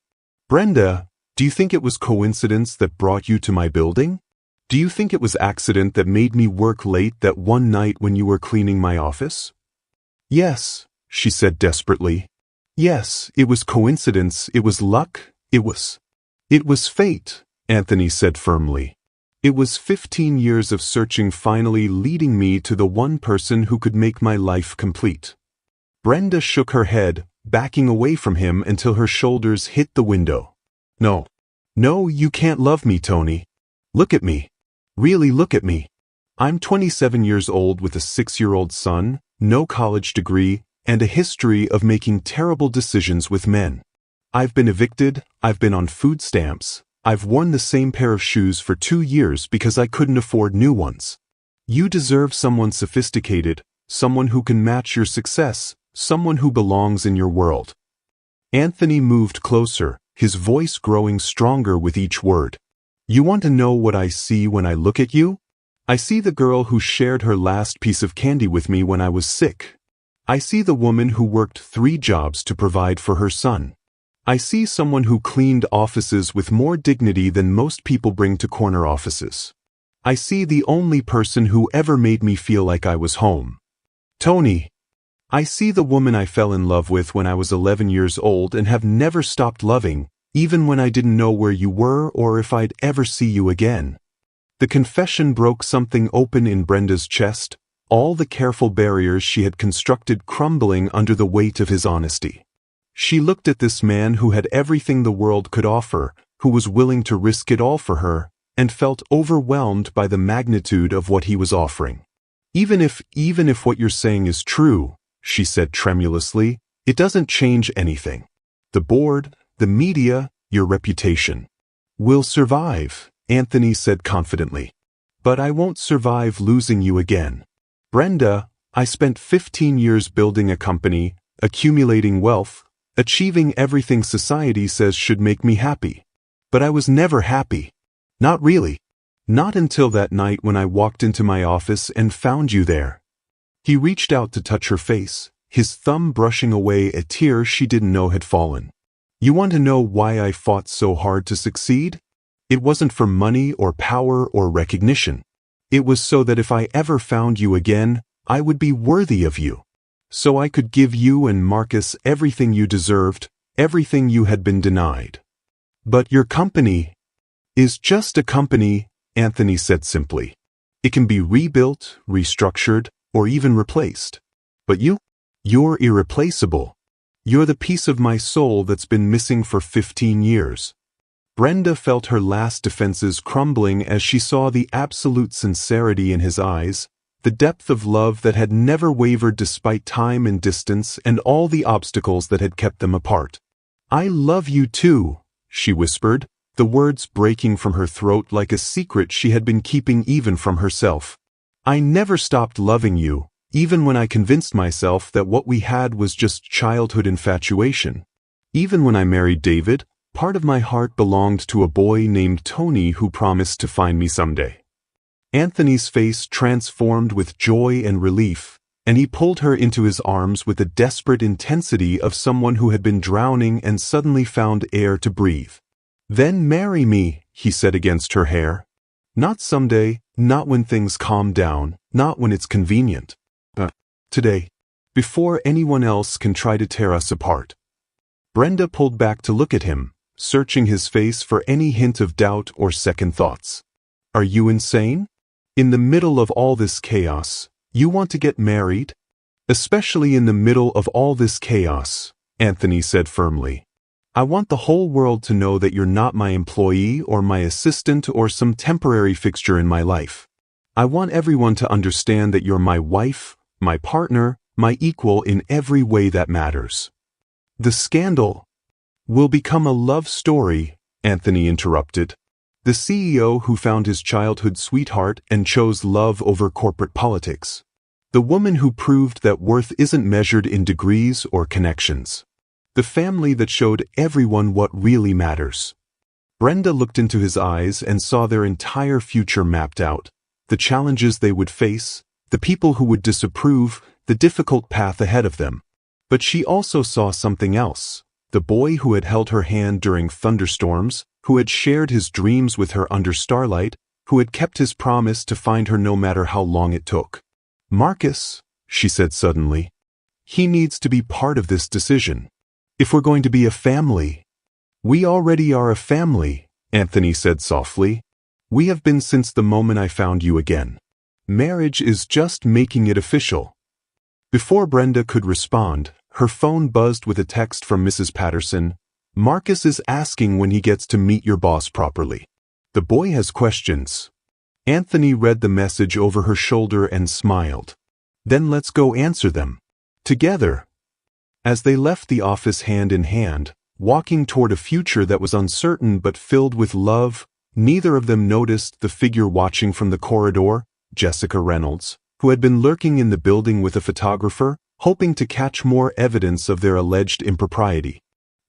Brenda, do you think it was coincidence that brought you to my building? Do you think it was accident that made me work late that one night when you were cleaning my office? Yes, she said desperately. Yes, it was coincidence, it was luck, it was fate, Anthony said firmly. It was 15 years of searching finally leading me to the one person who could make my life complete. Brenda shook her head, backing away from him until her shoulders hit the window. No, you can't love me, Tony. Look at me. Really look at me. I'm 27 years old with a 6-year-old son, no college degree, and a history of making terrible decisions with men. I've been evicted, I've been on food stamps, I've worn the same pair of shoes for 2 years because I couldn't afford new ones. You deserve someone sophisticated, someone who can match your success, someone who belongs in your world. Anthony moved closer, his voice growing stronger with each word. You want to know what I see when I look at you? I see the girl who shared her last piece of candy with me when I was sick. I see the woman who worked 3 jobs to provide for her son. I see someone who cleaned offices with more dignity than most people bring to corner offices. I see the only person who ever made me feel like I was home. Tony. I see the woman I fell in love with when I was 11 years old and have never stopped loving, even when I didn't know where you were or if I'd ever see you again. The confession broke something open in Brenda's chest, all the careful barriers she had constructed crumbling under the weight of his honesty. She looked at this man who had everything the world could offer, who was willing to risk it all for her, and felt overwhelmed by the magnitude of what he was offering. Even if what you're saying is true, she said tremulously, it doesn't change anything. The board, the media, your reputation. We'll survive, Anthony said confidently. But I won't survive losing you again. Brenda, I spent 15 years building a company, accumulating wealth, achieving everything society says should make me happy. But I was never happy. Not really. Not until that night when I walked into my office and found you there. He reached out to touch her face, his thumb brushing away a tear she didn't know had fallen. You want to know why I fought so hard to succeed? It wasn't for money or power or recognition. It was so that if I ever found you again, I would be worthy of you. So I could give you and Marcus everything you deserved, everything you had been denied. But your company is just a company, Anthony said simply. It can be rebuilt, restructured, or even replaced. But you're irreplaceable. You're the piece of my soul that's been missing for 15 years. Brenda felt her last defenses crumbling as she saw the absolute sincerity in his eyes, the depth of love that had never wavered despite time and distance and all the obstacles that had kept them apart. "I love you too," she whispered, the words breaking from her throat like a secret she had been keeping even from herself. "I never stopped loving you, even when I convinced myself that what we had was just childhood infatuation. Even when I married David, part of my heart belonged to a boy named Tony who promised to find me someday." Anthony's face transformed with joy and relief, and he pulled her into his arms with the desperate intensity of someone who had been drowning and suddenly found air to breathe. "Then marry me," he said against her hair. "Not someday, not when things calm down, not when it's convenient. But today, before anyone else can try to tear us apart." Brenda pulled back to look at him, searching his face for any hint of doubt or second thoughts. "Are you insane? In the middle of all this chaos, you want to get married?" "Especially in the middle of all this chaos," Anthony said firmly. "I want the whole world to know that you're not my employee or my assistant or some temporary fixture in my life. I want everyone to understand that you're my wife, my partner, my equal in every way that matters." "The scandal will become a love story," Anthony interrupted. "The CEO who found his childhood sweetheart and chose love over corporate politics. The woman who proved that worth isn't measured in degrees or connections. The family that showed everyone what really matters." Brenda looked into his eyes and saw their entire future mapped out, the challenges they would face, the people who would disapprove, the difficult path ahead of them. But she also saw something else, the boy who had held her hand during thunderstorms, who had shared his dreams with her under starlight, who had kept his promise to find her no matter how long it took. "Marcus," she said suddenly, "he needs to be part of this decision. If we're going to be a family." "We already are a family," Anthony said softly. "We have been since the moment I found you again. Marriage is just making it official." Before Brenda could respond, her phone buzzed with a text from Mrs. Patterson. "Marcus is asking when he gets to meet your boss properly. The boy has questions." Anthony read the message over her shoulder and smiled. "Then let's go answer them. Together." As they left the office hand in hand, walking toward a future that was uncertain but filled with love, neither of them noticed the figure watching from the corridor, Jessica Reynolds, who had been lurking in the building with a photographer, hoping to catch more evidence of their alleged impropriety.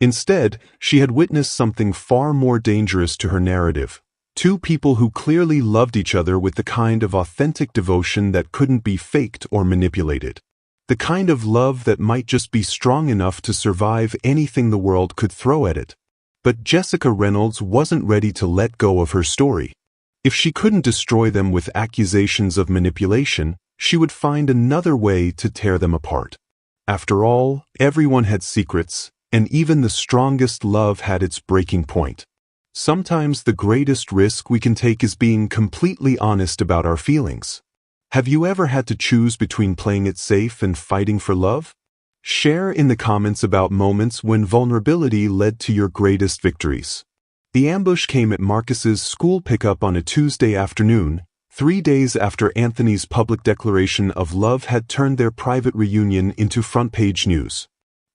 Instead, she had witnessed something far more dangerous to her narrative. Two people who clearly loved each other with the kind of authentic devotion that couldn't be faked or manipulated. The kind of love that might just be strong enough to survive anything the world could throw at it. But Jessica Reynolds wasn't ready to let go of her story. If she couldn't destroy them with accusations of manipulation, she would find another way to tear them apart. After all, everyone had secrets, and even the strongest love had its breaking point. Sometimes the greatest risk we can take is being completely honest about our feelings. Have you ever had to choose between playing it safe and fighting for love? Share in the comments about moments when vulnerability led to your greatest victories. The ambush came at Marcus's school pickup on a Tuesday afternoon, 3 days after Anthony's public declaration of love had turned their private reunion into front-page news.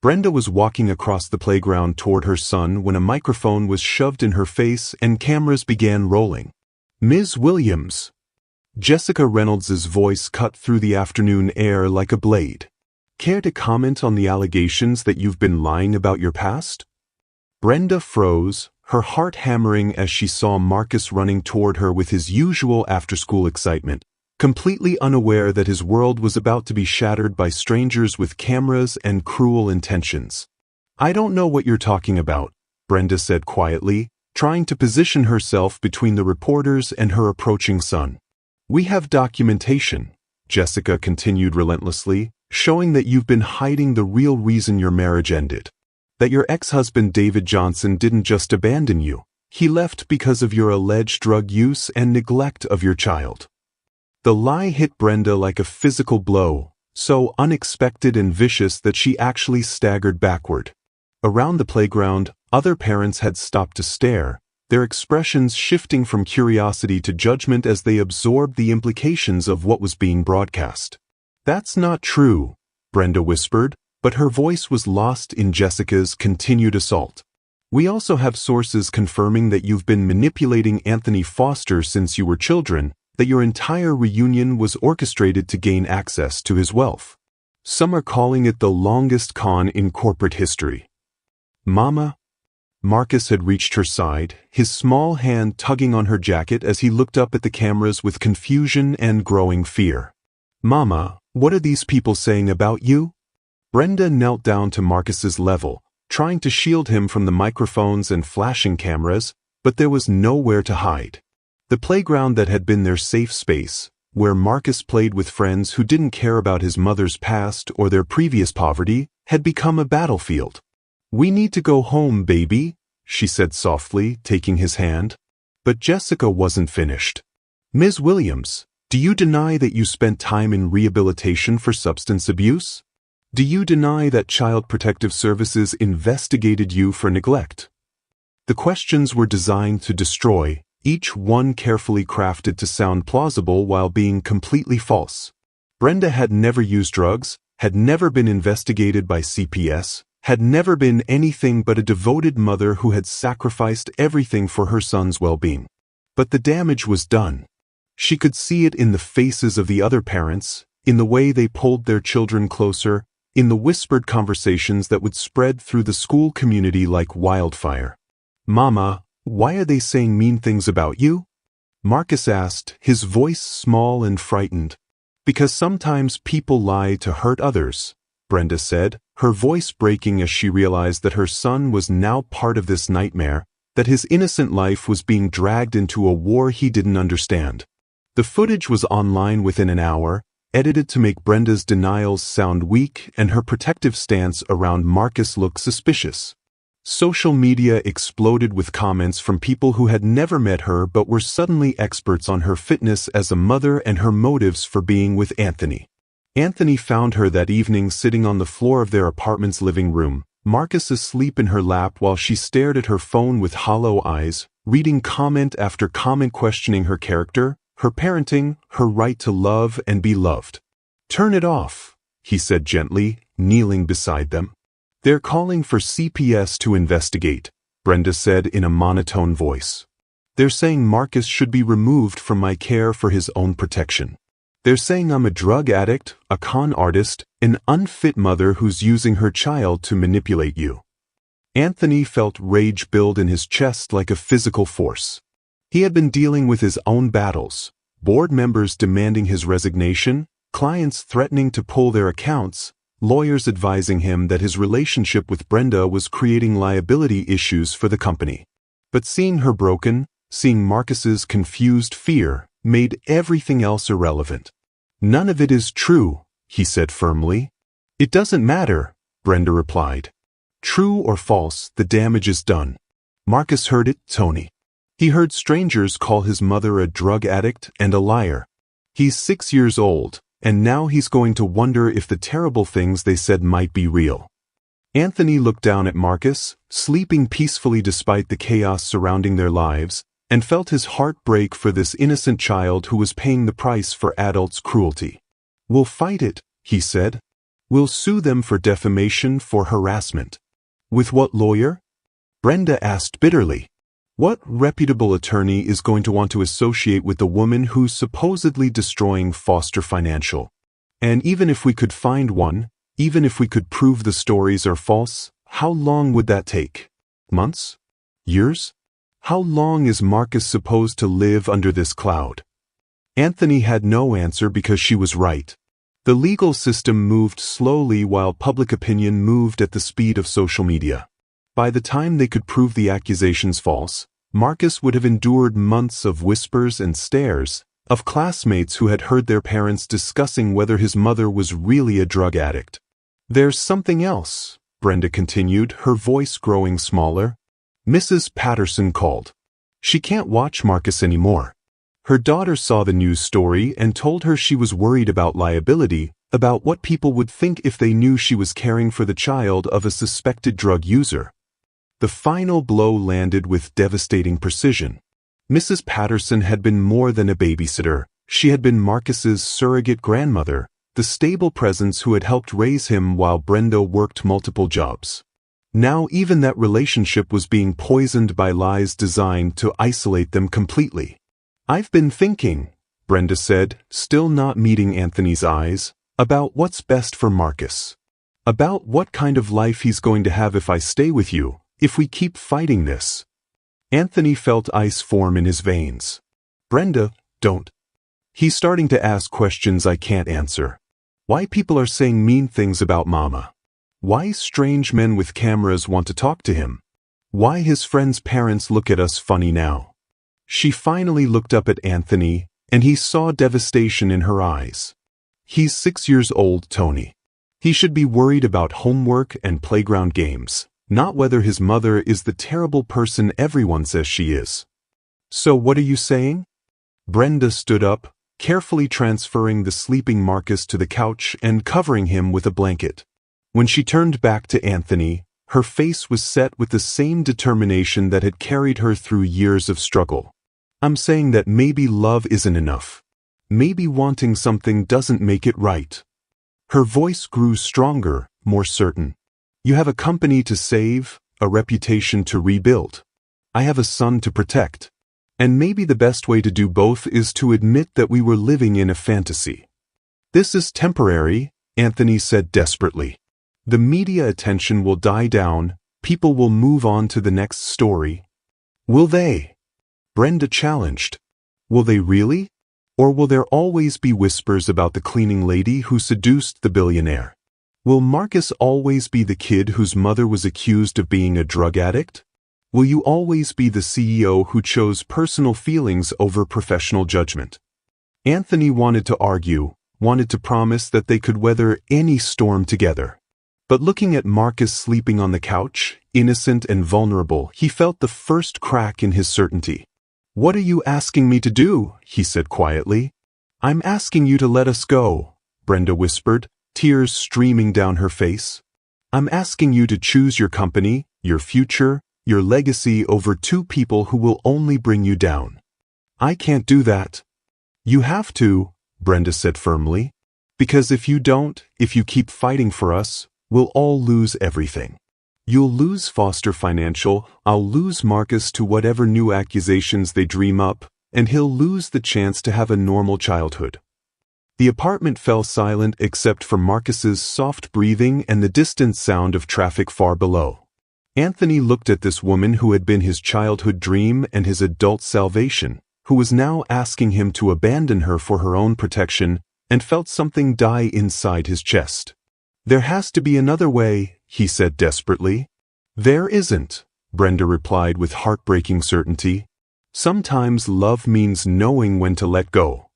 Brenda was walking across the playground toward her son when a microphone was shoved in her face and cameras began rolling. "Ms. Williams." Jessica Reynolds's voice cut through the afternoon air like a blade. "Care to comment on the allegations that you've been lying about your past?" Brenda froze, her heart hammering as she saw Marcus running toward her with his usual after-school excitement, completely unaware that his world was about to be shattered by strangers with cameras and cruel intentions. "I don't know what you're talking about," Brenda said quietly, trying to position herself between the reporters and her approaching son. "We have documentation," Jessica continued relentlessly, "showing that you've been hiding the real reason your marriage ended. That your ex-husband David Johnson didn't just abandon you. He left because of your alleged drug use and neglect of your child." The lie hit Brenda like a physical blow, so unexpected and vicious that she actually staggered backward. Around the playground, other parents had stopped to stare, their expressions shifting from curiosity to judgment as they absorbed the implications of what was being broadcast. "That's not true," Brenda whispered, but her voice was lost in Jessica's continued assault. "We also have sources confirming that you've been manipulating Anthony Foster since you were children, that your entire reunion was orchestrated to gain access to his wealth. Some are calling it the longest con in corporate history." "Mama?" Marcus had reached her side, his small hand tugging on her jacket as he looked up at the cameras with confusion and growing fear. "Mama, what are these people saying about you?" Brenda knelt down to Marcus's level, trying to shield him from the microphones and flashing cameras, but there was nowhere to hide. The playground that had been their safe space, where Marcus played with friends who didn't care about his mother's past or their previous poverty, had become a battlefield. "We need to go home, baby," she said softly, taking his hand. But Jessica wasn't finished. "Ms. Williams, do you deny that you spent time in rehabilitation for substance abuse? Do you deny that Child Protective Services investigated you for neglect?" The questions were designed to destroy, each one carefully crafted to sound plausible while being completely false. Brenda had never used drugs, had never been investigated by CPS, had never been anything but a devoted mother who had sacrificed everything for her son's well-being. But the damage was done. She could see it in the faces of the other parents, in the way they pulled their children closer, in the whispered conversations that would spread through the school community like wildfire. "Mama, why are they saying mean things about you?" Marcus asked, his voice small and frightened. "Because sometimes people lie to hurt others," Brenda said, her voice breaking as she realized that her son was now part of this nightmare, that his innocent life was being dragged into a war he didn't understand. The footage was online within an hour, edited to make Brenda's denials sound weak and her protective stance around Marcus look suspicious. Social media exploded with comments from people who had never met her but were suddenly experts on her fitness as a mother and her motives for being with Anthony. Anthony found her that evening sitting on the floor of their apartment's living room, Marcus asleep in her lap while she stared at her phone with hollow eyes, reading comment after comment questioning her character, her parenting, her right to love and be loved. "Turn it off," he said gently, kneeling beside them. "They're calling for CPS to investigate," Brenda said in a monotone voice. "They're saying Marcus should be removed from my care for his own protection. They're saying I'm a drug addict, a con artist, an unfit mother who's using her child to manipulate you." Anthony felt rage build in his chest like a physical force. He had been dealing with his own battles, board members demanding his resignation, clients threatening to pull their accounts, lawyers advising him that his relationship with Brenda was creating liability issues for the company. But seeing her broken, seeing Marcus's confused fear, made everything else irrelevant. "None of it is true," he said firmly. "It doesn't matter," Brenda replied. "True or false, the damage is done." Marcus heard it, Tony. He heard strangers call his mother a drug addict and a liar. He's 6 years old, and now he's going to wonder if the terrible things they said might be real. Anthony looked down at Marcus, sleeping peacefully despite the chaos surrounding their lives, and felt his heart break for this innocent child who was paying the price for adults' cruelty. "We'll fight it," he said. "We'll sue them for defamation, for harassment." "With what lawyer?" Brenda asked bitterly. What reputable attorney is going to want to associate with the woman who's supposedly destroying Foster Financial? And even if we could find one, even if we could prove the stories are false, how long would that take? Months? Years? How long is Marcus supposed to live under this cloud? Anthony had no answer because she was right. The legal system moved slowly while public opinion moved at the speed of social media. By the time they could prove the accusations false, Marcus would have endured months of whispers and stares, of classmates who had heard their parents discussing whether his mother was really a drug addict. "There's something else," Brenda continued, her voice growing smaller. "Mrs. Patterson called. She can't watch Marcus anymore. Her daughter saw the news story and told her she was worried about liability, about what people would think if they knew she was caring for the child of a suspected drug user." The final blow landed with devastating precision. Mrs. Patterson had been more than a babysitter. She had been Marcus's surrogate grandmother, the stable presence who had helped raise him while Brenda worked multiple jobs. Now even that relationship was being poisoned by lies designed to isolate them completely. "I've been thinking," Brenda said, still not meeting Anthony's eyes, "about what's best for Marcus. About what kind of life he's going to have if I stay with you, if we keep fighting this." Anthony felt ice form in his veins. "Brenda, don't. He's starting to ask questions I can't answer. Why people are saying mean things about Mama. Why strange men with cameras want to talk to him. Why his friends' parents look at us funny now." She finally looked up at Anthony, and he saw devastation in her eyes. "He's 6 years old, Tony. He should be worried about homework and playground games, not whether his mother is the terrible person everyone says she is." "So what are you saying?" Brenda stood up, carefully transferring the sleeping Marcus to the couch and covering him with a blanket. When she turned back to Anthony, her face was set with the same determination that had carried her through years of struggle. "I'm saying that maybe love isn't enough. Maybe wanting something doesn't make it right." Her voice grew stronger, more certain. "You have a company to save, a reputation to rebuild. I have a son to protect. And maybe the best way to do both is to admit that we were living in a fantasy." "This is temporary," Anthony said desperately. "The media attention will die down, people will move on to the next story." "Will they?" Brenda challenged. "Will they really? Or will there always be whispers about the cleaning lady who seduced the billionaire? Will Marcus always be the kid whose mother was accused of being a drug addict? Will you always be the CEO who chose personal feelings over professional judgment?" Anthony wanted to argue, wanted to promise that they could weather any storm together. But looking at Marcus sleeping on the couch, innocent and vulnerable, he felt the first crack in his certainty. "What are you asking me to do?" he said quietly. "I'm asking you to let us go," Brenda whispered, tears streaming down her face. "I'm asking you to choose your company, your future, your legacy over two people who will only bring you down." "I can't do that." "You have to," Brenda said firmly. "Because if you don't, if you keep fighting for us, we'll all lose everything. You'll lose Foster Financial, I'll lose Marcus to whatever new accusations they dream up, and he'll lose the chance to have a normal childhood." The apartment fell silent except for Marcus's soft breathing and the distant sound of traffic far below. Anthony looked at this woman who had been his childhood dream and his adult salvation, who was now asking him to abandon her for her own protection, and felt something die inside his chest. "There has to be another way," he said desperately. "There isn't," Brenda replied with heartbreaking certainty. "Sometimes love means knowing when to let go."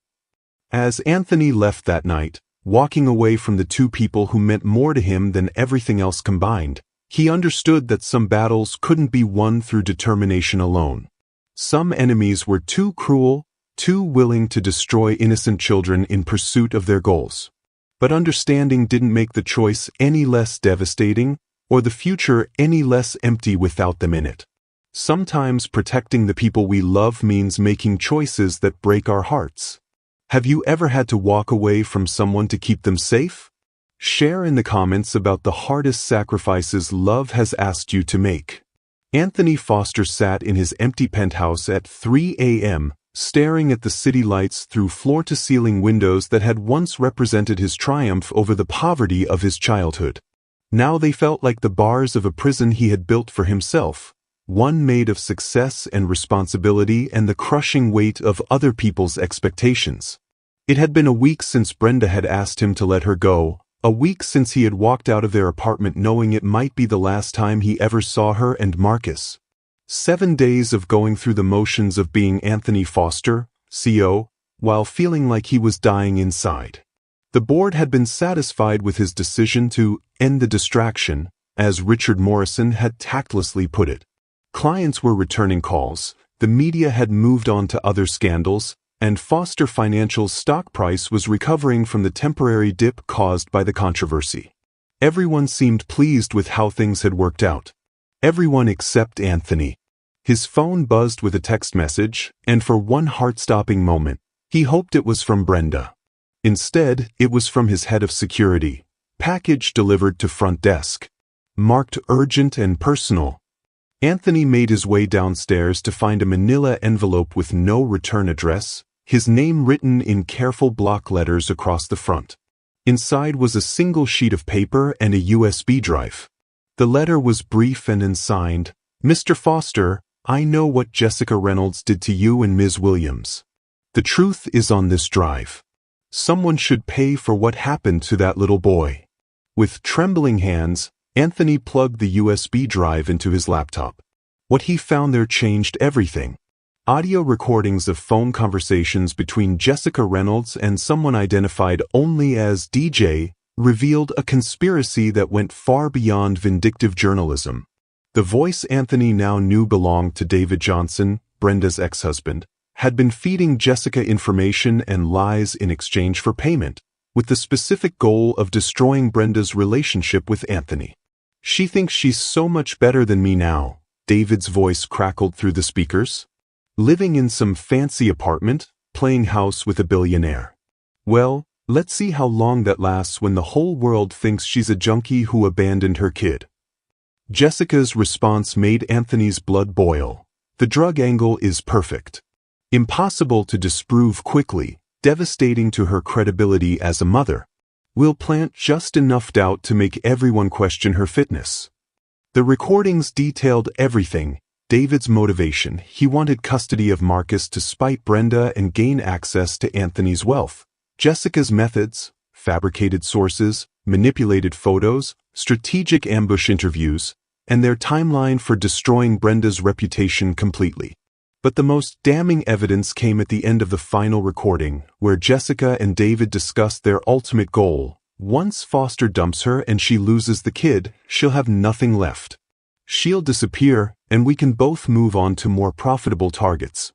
As Anthony left that night, walking away from the two people who meant more to him than everything else combined, he understood that some battles couldn't be won through determination alone. Some enemies were too cruel, too willing to destroy innocent children in pursuit of their goals. But understanding didn't make the choice any less devastating, or the future any less empty without them in it. Sometimes protecting the people we love means making choices that break our hearts. Have you ever had to walk away from someone to keep them safe? Share in the comments about the hardest sacrifices love has asked you to make. Anthony Foster sat in his empty penthouse at 3 a.m., staring at the city lights through floor-to-ceiling windows that had once represented his triumph over the poverty of his childhood. Now they felt like the bars of a prison he had built for himself, one made of success and responsibility and the crushing weight of other people's expectations. It had been a week since Brenda had asked him to let her go, a week since he had walked out of their apartment knowing it might be the last time he ever saw her and Marcus. 7 days of going through the motions of being Anthony Foster, CO, while feeling like he was dying inside. The board had been satisfied with his decision to end the distraction, as Richard Morrison had tactlessly put it. Clients were returning calls, the media had moved on to other scandals, and Foster Financial's stock price was recovering from the temporary dip caused by the controversy. Everyone seemed pleased with how things had worked out. Everyone except Anthony. His phone buzzed with a text message, and for one heart-stopping moment, he hoped it was from Brenda. Instead, it was from his head of security. Package delivered to front desk. Marked urgent and personal. Anthony made his way downstairs to find a manila envelope with no return address, his name written in careful block letters across the front. Inside was a single sheet of paper and a USB drive. The letter was brief and unsigned. "Mr. Foster, I know what Jessica Reynolds did to you and Ms. Williams. The truth is on this drive. Someone should pay for what happened to that little boy." With trembling hands, Anthony plugged the USB drive into his laptop. What he found there changed everything. Audio recordings of phone conversations between Jessica Reynolds and someone identified only as DJ revealed a conspiracy that went far beyond vindictive journalism. The voice Anthony now knew belonged to David Johnson, Brenda's ex-husband, had been feeding Jessica information and lies in exchange for payment, with the specific goal of destroying Brenda's relationship with Anthony. "She thinks she's so much better than me now," David's voice crackled through the speakers. "Living in some fancy apartment, playing house with a billionaire. Well, let's see how long that lasts when the whole world thinks she's a junkie who abandoned her kid." Jessica's response made Anthony's blood boil. The drug angle is perfect. Impossible to disprove quickly, devastating to her credibility as a mother. Will plant just enough doubt to make everyone question her fitness. The recordings detailed everything. David's motivation: he wanted custody of Marcus to spite Brenda and gain access to Anthony's wealth. Jessica's methods: fabricated sources, manipulated photos, strategic ambush interviews, and their timeline for destroying Brenda's reputation completely. But the most damning evidence came at the end of the final recording, where Jessica and David discussed their ultimate goal. Once Foster dumps her and she loses the kid, she'll have nothing left. She'll disappear, and we can both move on to more profitable targets.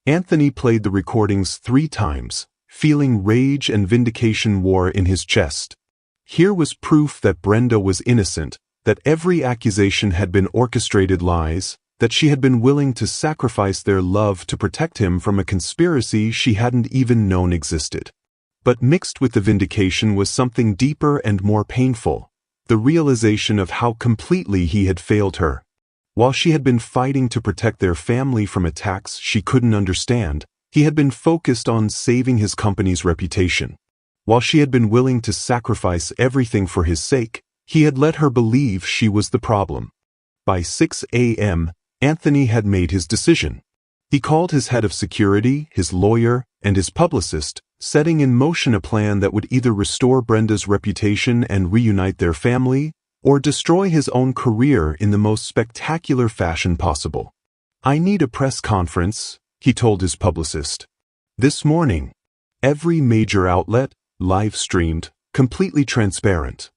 Anthony played the recordings 3 times, feeling rage and vindication war in his chest. Here was proof that Brenda was innocent, that every accusation had been orchestrated lies, that she had been willing to sacrifice their love to protect him from a conspiracy she hadn't even known existed. But mixed with the vindication was something deeper and more painful: the realization of how completely he had failed her. While she had been fighting to protect their family from attacks she couldn't understand, he had been focused on saving his company's reputation. While she had been willing to sacrifice everything for his sake, he had let her believe she was the problem. By 6 a.m., Anthony had made his decision. He called his head of security, his lawyer, and his publicist, setting in motion a plan that would either restore Brenda's reputation and reunite their family, or destroy his own career in the most spectacular fashion possible. "I need a press conference," he told his publicist. "This morning." Every major outlet, live-streamed, completely transparent.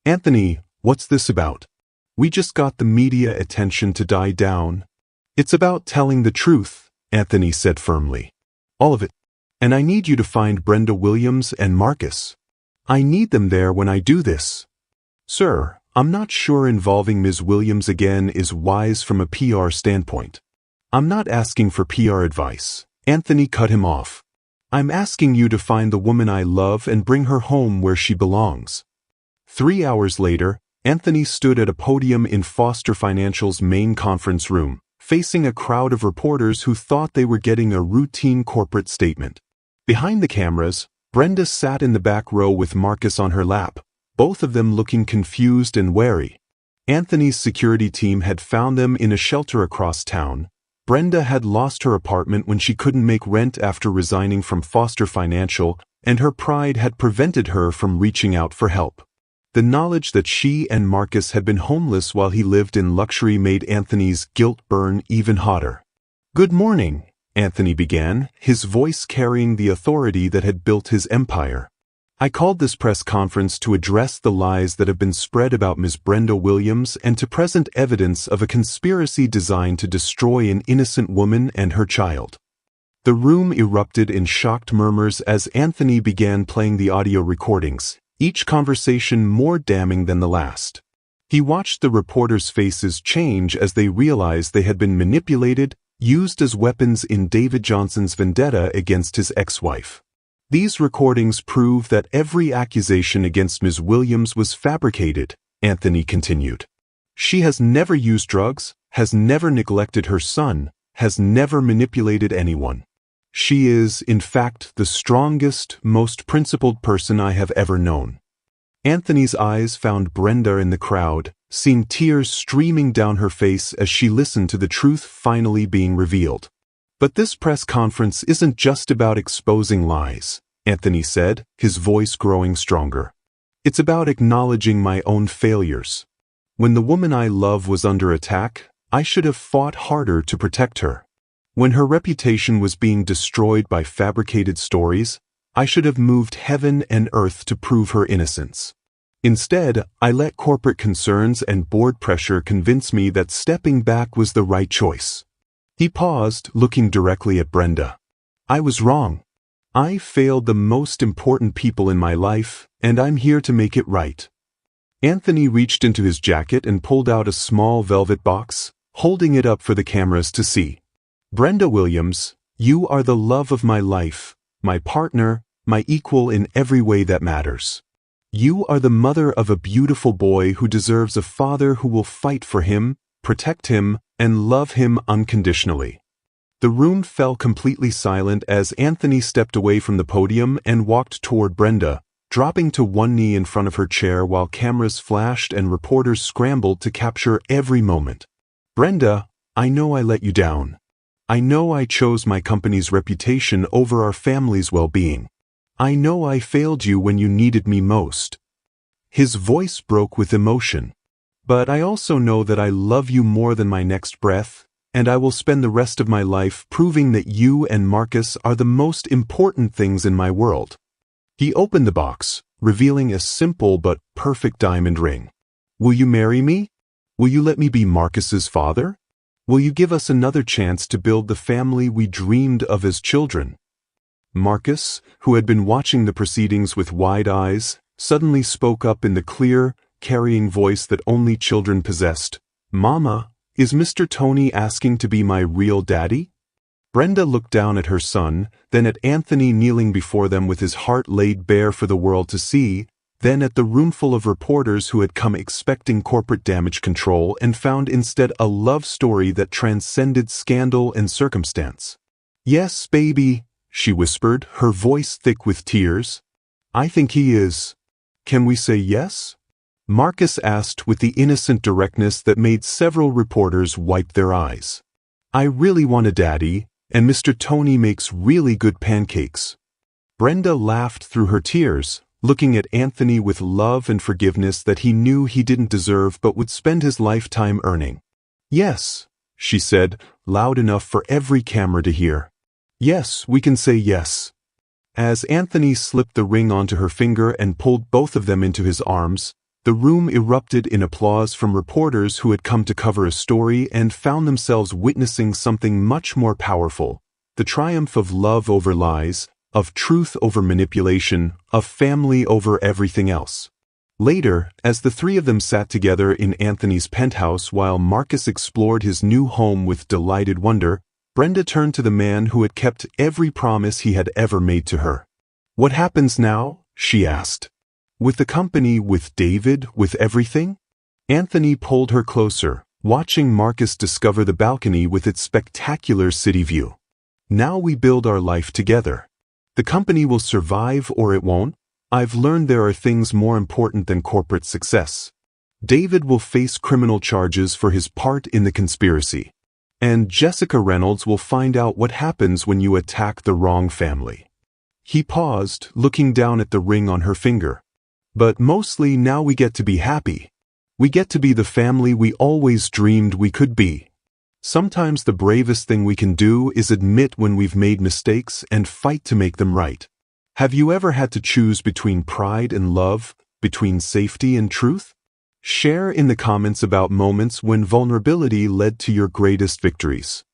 "Anthony, what's this about? We just got the media attention to die down." "It's about telling the truth," Anthony said firmly. "All of it. And I need you to find Brenda Williams and Marcus. I need them there when I do this." "Sir, I'm not sure involving Ms. Williams again is wise from a PR standpoint." "I'm not asking for PR advice," Anthony cut him off. "I'm asking you to find the woman I love and bring her home where she belongs." 3 hours later, Anthony stood at a podium in Foster Financial's main conference room, facing a crowd of reporters who thought they were getting a routine corporate statement. Behind the cameras, Brenda sat in the back row with Marcus on her lap, both of them looking confused and wary. Anthony's security team had found them in a shelter across town. Brenda had lost her apartment when she couldn't make rent after resigning from Foster Financial, and her pride had prevented her from reaching out for help. The knowledge that she and Marcus had been homeless while he lived in luxury made Anthony's guilt burn even hotter. "Good morning," Anthony began, his voice carrying the authority that had built his empire. "I called this press conference to address the lies that have been spread about Ms. Brenda Williams and to present evidence of a conspiracy designed to destroy an innocent woman and her child." The room erupted in shocked murmurs as Anthony began playing the audio recordings, each conversation more damning than the last. He watched the reporters' faces change as they realized they had been manipulated, used as weapons in David Johnson's vendetta against his ex-wife. These recordings prove that every accusation against Ms. Williams was fabricated, Anthony continued. She has never used drugs, has never neglected her son, has never manipulated anyone. She is, in fact, the strongest, most principled person I have ever known. Anthony's eyes found Brenda in the crowd, seeing tears streaming down her face as she listened to the truth finally being revealed. But this press conference isn't just about exposing lies, Anthony said, his voice growing stronger. It's about acknowledging my own failures. When the woman I love was under attack, I should have fought harder to protect her. When her reputation was being destroyed by fabricated stories, I should have moved heaven and earth to prove her innocence. Instead, I let corporate concerns and board pressure convince me that stepping back was the right choice. He paused, looking directly at Brenda. I was wrong. I failed the most important people in my life, and I'm here to make it right. Anthony reached into his jacket and pulled out a small velvet box, holding it up for the cameras to see. Brenda Williams, you are the love of my life, my partner, my equal in every way that matters. You are the mother of a beautiful boy who deserves a father who will fight for him, protect him, and love him unconditionally. The room fell completely silent as Anthony stepped away from the podium and walked toward Brenda, dropping to one knee in front of her chair while cameras flashed and reporters scrambled to capture every moment. Brenda, I know I let you down. I know I chose my company's reputation over our family's well-being. I know I failed you when you needed me most. His voice broke with emotion. But I also know that I love you more than my next breath, and I will spend the rest of my life proving that you and Marcus are the most important things in my world. He opened the box, revealing a simple but perfect diamond ring. Will you marry me? Will you let me be Marcus's father? Will you give us another chance to build the family we dreamed of as children? Marcus, who had been watching the proceedings with wide eyes, suddenly spoke up in the clear, carrying voice that only children possessed. Mama, is Mr. Tony asking to be my real daddy? Brenda looked down at her son, then at Anthony kneeling before them with his heart laid bare for the world to see, then at the roomful of reporters who had come expecting corporate damage control and found instead a love story that transcended scandal and circumstance. Yes, baby, she whispered, her voice thick with tears. I think he is. Can we say yes? Marcus asked with the innocent directness that made several reporters wipe their eyes. I really want a daddy, and Mr. Tony makes really good pancakes. Brenda laughed through her tears, looking at Anthony with love and forgiveness that he knew he didn't deserve but would spend his lifetime earning. Yes, she said, loud enough for every camera to hear. Yes, we can say yes. As Anthony slipped the ring onto her finger and pulled both of them into his arms, the room erupted in applause from reporters who had come to cover a story and found themselves witnessing something much more powerful, the triumph of love over lies, of truth over manipulation, of family over everything else. Later, as the three of them sat together in Anthony's penthouse while Marcus explored his new home with delighted wonder, Brenda turned to the man who had kept every promise he had ever made to her. What happens now? She asked. With the company, with David, with everything? Anthony pulled her closer, watching Marcus discover the balcony with its spectacular city view. Now we build our life together. The company will survive or it won't. I've learned there are things more important than corporate success. David will face criminal charges for his part in the conspiracy. And Jessica Reynolds will find out what happens when you attack the wrong family. He paused, looking down at the ring on her finger. But mostly now we get to be happy. We get to be the family we always dreamed we could be. Sometimes the bravest thing we can do is admit when we've made mistakes and fight to make them right. Have you ever had to choose between pride and love, between safety and truth? Share in the comments about moments when vulnerability led to your greatest victories.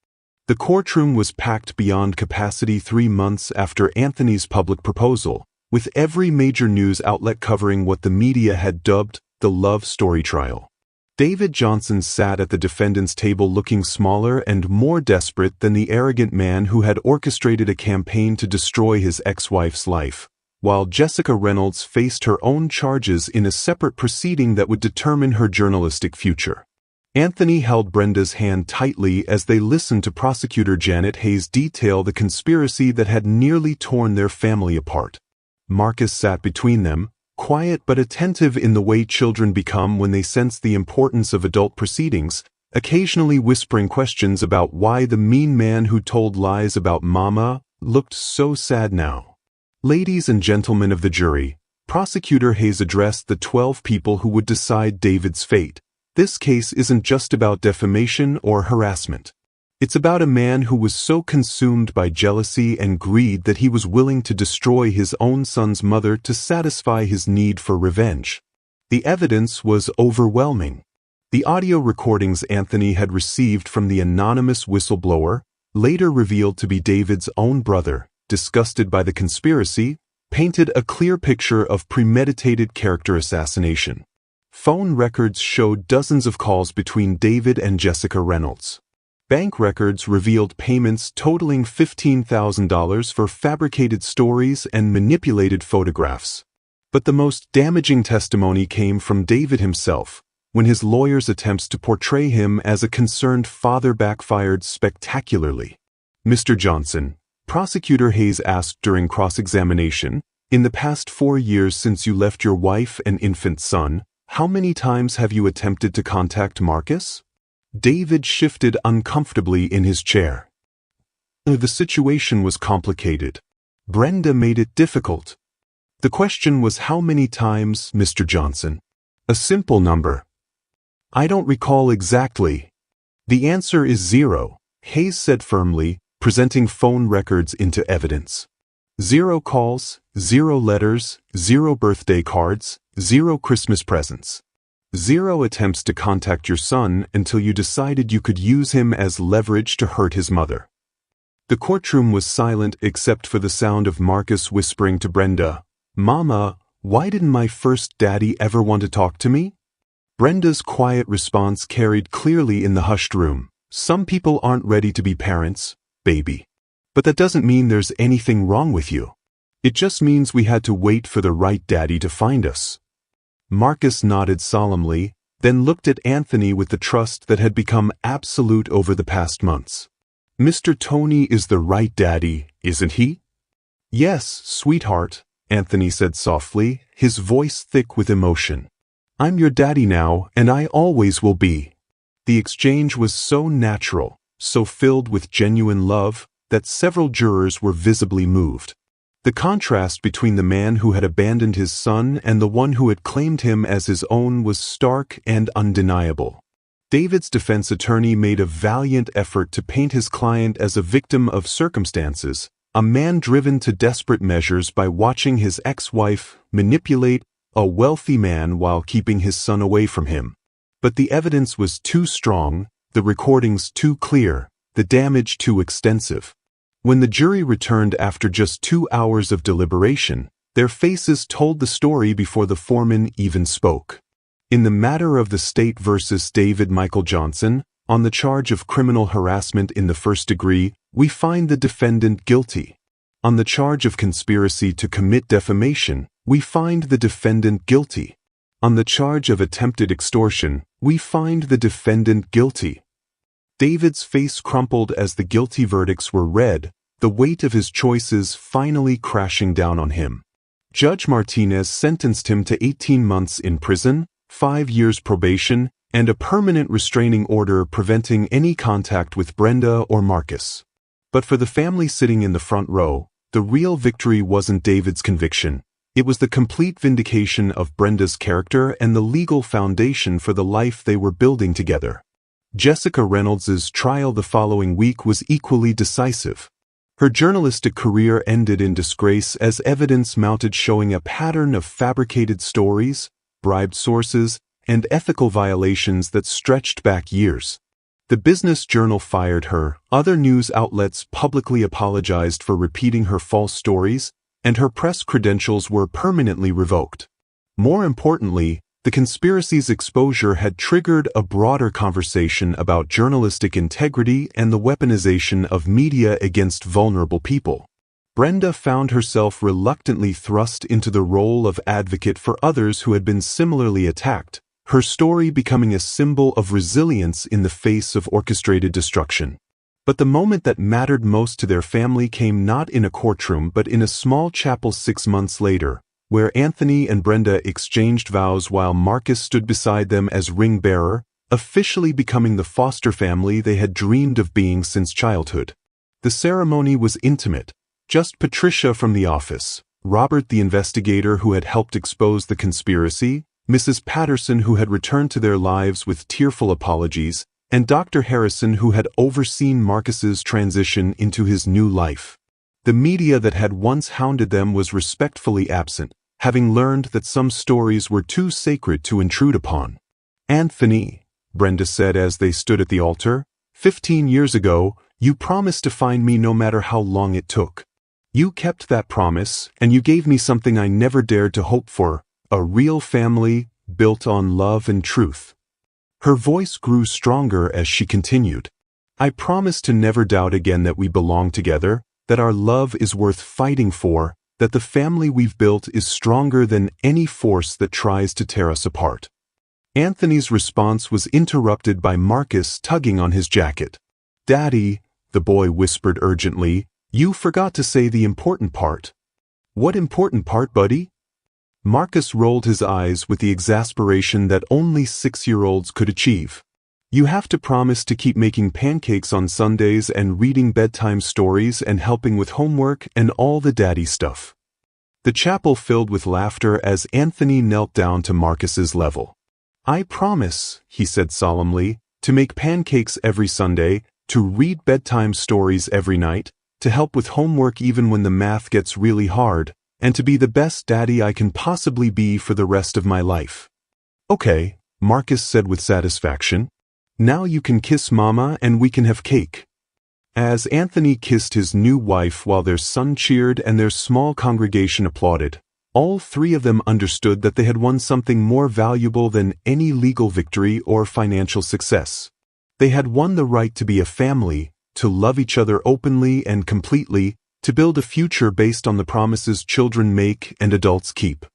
The courtroom was packed beyond capacity 3 months after Anthony's public proposal, with every major news outlet covering what the media had dubbed the love story trial. David Johnson sat at the defendant's table looking smaller and more desperate than the arrogant man who had orchestrated a campaign to destroy his ex-wife's life, while Jessica Reynolds faced her own charges in a separate proceeding that would determine her journalistic future. Anthony held Brenda's hand tightly as they listened to prosecutor Janet Hayes detail the conspiracy that had nearly torn their family apart. Marcus sat between them, quiet but attentive in the way children become when they sense the importance of adult proceedings, occasionally whispering questions about why the mean man who told lies about Mama looked so sad now. Ladies and gentlemen of the jury, Prosecutor Hayes addressed the 12 people who would decide David's fate. This case isn't just about defamation or harassment. It's about a man who was so consumed by jealousy and greed that he was willing to destroy his own son's mother to satisfy his need for revenge. The evidence was overwhelming. The audio recordings Anthony had received from the anonymous whistleblower, later revealed to be David's own brother, disgusted by the conspiracy, painted a clear picture of premeditated character assassination. Phone records showed dozens of calls between David and Jessica Reynolds. Bank records revealed payments totaling $15,000 for fabricated stories and manipulated photographs. But the most damaging testimony came from David himself, when his lawyer's attempts to portray him as a concerned father backfired spectacularly. Mr. Johnson, Prosecutor Hayes asked during cross-examination, in the past 4 years since you left your wife and infant son, how many times have you attempted to contact Marcus? David shifted uncomfortably in his chair. The situation was complicated. Brenda made it difficult. The question was how many times, Mr. Johnson? A simple number. I don't recall exactly. The answer is 0, Hayes said firmly, presenting phone records into evidence. 0 calls, 0 letters, 0 birthday cards, 0 Christmas presents. 0 attempts to contact your son until you decided you could use him as leverage to hurt his mother. The courtroom was silent except for the sound of Marcus whispering to Brenda, "Mama, why didn't my first daddy ever want to talk to me?" Brenda's quiet response carried clearly in the hushed room. Some people aren't ready to be parents, baby. But that doesn't mean there's anything wrong with you. It just means we had to wait for the right daddy to find us. Marcus nodded solemnly, then looked at Anthony with the trust that had become absolute over the past months. Mr. Tony is the right daddy, isn't he? Yes, sweetheart, Anthony said softly, his voice thick with emotion. I'm your daddy now, and I always will be. The exchange was so natural, so filled with genuine love, that several jurors were visibly moved. The contrast between the man who had abandoned his son and the one who had claimed him as his own was stark and undeniable. David's defense attorney made a valiant effort to paint his client as a victim of circumstances, a man driven to desperate measures by watching his ex-wife manipulate a wealthy man while keeping his son away from him. But the evidence was too strong, the recordings too clear, the damage too extensive. When the jury returned after just 2 hours of deliberation, their faces told the story before the foreman even spoke. In the matter of the state versus David Michael Johnson, on the charge of criminal harassment in the first degree, we find the defendant guilty. On the charge of conspiracy to commit defamation, we find the defendant guilty. On the charge of attempted extortion, we find the defendant guilty. David's face crumpled as the guilty verdicts were read, the weight of his choices finally crashing down on him. Judge Martinez sentenced him to 18 months in prison, 5 years probation, and a permanent restraining order preventing any contact with Brenda or Marcus. But for the family sitting in the front row, the real victory wasn't David's conviction. It was the complete vindication of Brenda's character and the legal foundation for the life they were building together. Jessica Reynolds' trial the following week was equally decisive. Her journalistic career ended in disgrace as evidence mounted showing a pattern of fabricated stories, bribed sources, and ethical violations that stretched back years. The Business Journal fired her, other news outlets publicly apologized for repeating her false stories, and her press credentials were permanently revoked. More importantly, The conspiracy's exposure had triggered a broader conversation about journalistic integrity and the weaponization of media against vulnerable people. Brenda found herself reluctantly thrust into the role of advocate for others who had been similarly attacked, her story becoming a symbol of resilience in the face of orchestrated destruction. But the moment that mattered most to their family came not in a courtroom but in a small chapel 6 months later, where Anthony and Brenda exchanged vows while Marcus stood beside them as ring-bearer, officially becoming the foster family they had dreamed of being since childhood. The ceremony was intimate. Just Patricia from the office, Robert the investigator who had helped expose the conspiracy, Mrs. Patterson who had returned to their lives with tearful apologies, and Dr. Harrison who had overseen Marcus's transition into his new life. The media that had once hounded them was respectfully absent, having learned that some stories were too sacred to intrude upon. "Anthony," Brenda said as they stood at the altar, "15 years ago, you promised to find me no matter how long it took. You kept that promise, and you gave me something I never dared to hope for, a real family built on love and truth." Her voice grew stronger as she continued. "I promise to never doubt again that we belong together, that our love is worth fighting for, that the family we've built is stronger than any force that tries to tear us apart." Anthony's response was interrupted by Marcus tugging on his jacket. "Daddy," the boy whispered urgently, "you forgot to say the important part." "What important part, buddy?" Marcus rolled his eyes with the exasperation that only 6-year-olds could achieve. "You have to promise to keep making pancakes on Sundays and reading bedtime stories and helping with homework and all the daddy stuff." The chapel filled with laughter as Anthony knelt down to Marcus's level. "I promise," he said solemnly, "to make pancakes every Sunday, to read bedtime stories every night, to help with homework even when the math gets really hard, and to be the best daddy I can possibly be for the rest of my life." "Okay," Marcus said with satisfaction. "Now you can kiss Mama and we can have cake." As Anthony kissed his new wife while their son cheered and their small congregation applauded, all three of them understood that they had won something more valuable than any legal victory or financial success. They had won the right to be a family, to love each other openly and completely, to build a future based on the promises children make and adults keep.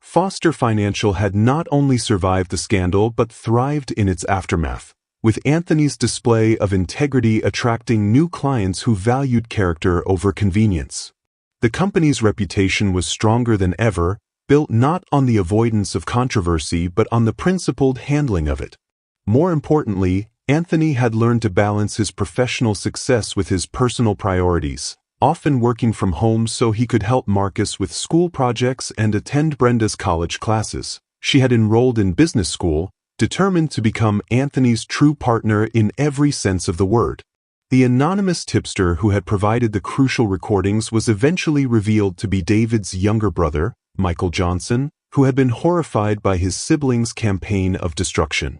Foster Financial had not only survived the scandal but thrived in its aftermath, with Anthony's display of integrity attracting new clients who valued character over convenience. The company's reputation was stronger than ever, built not on the avoidance of controversy but on the principled handling of it. More importantly, Anthony had learned to balance his professional success with his personal priorities, often working from home so he could help Marcus with school projects and attend Brenda's college classes. She had enrolled in business school, determined to become Anthony's true partner in every sense of the word. The anonymous tipster who had provided the crucial recordings was eventually revealed to be David's younger brother, Michael Johnson, who had been horrified by his siblings' campaign of destruction.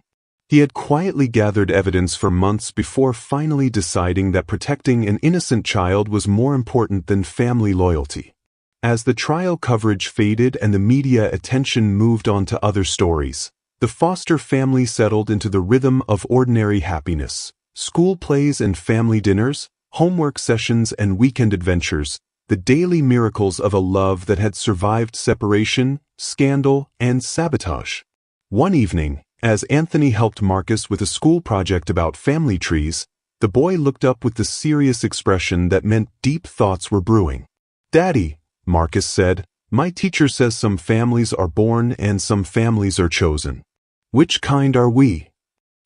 He had quietly gathered evidence for months before finally deciding that protecting an innocent child was more important than family loyalty. As the trial coverage faded and the media attention moved on to other stories, the Foster family settled into the rhythm of ordinary happiness. School plays and family dinners, homework sessions and weekend adventures, the daily miracles of a love that had survived separation, scandal, and sabotage. One evening, as Anthony helped Marcus with a school project about family trees, the boy looked up with the serious expression that meant deep thoughts were brewing. "Daddy," Marcus said, "my teacher says some families are born and some families are chosen. Which kind are we?"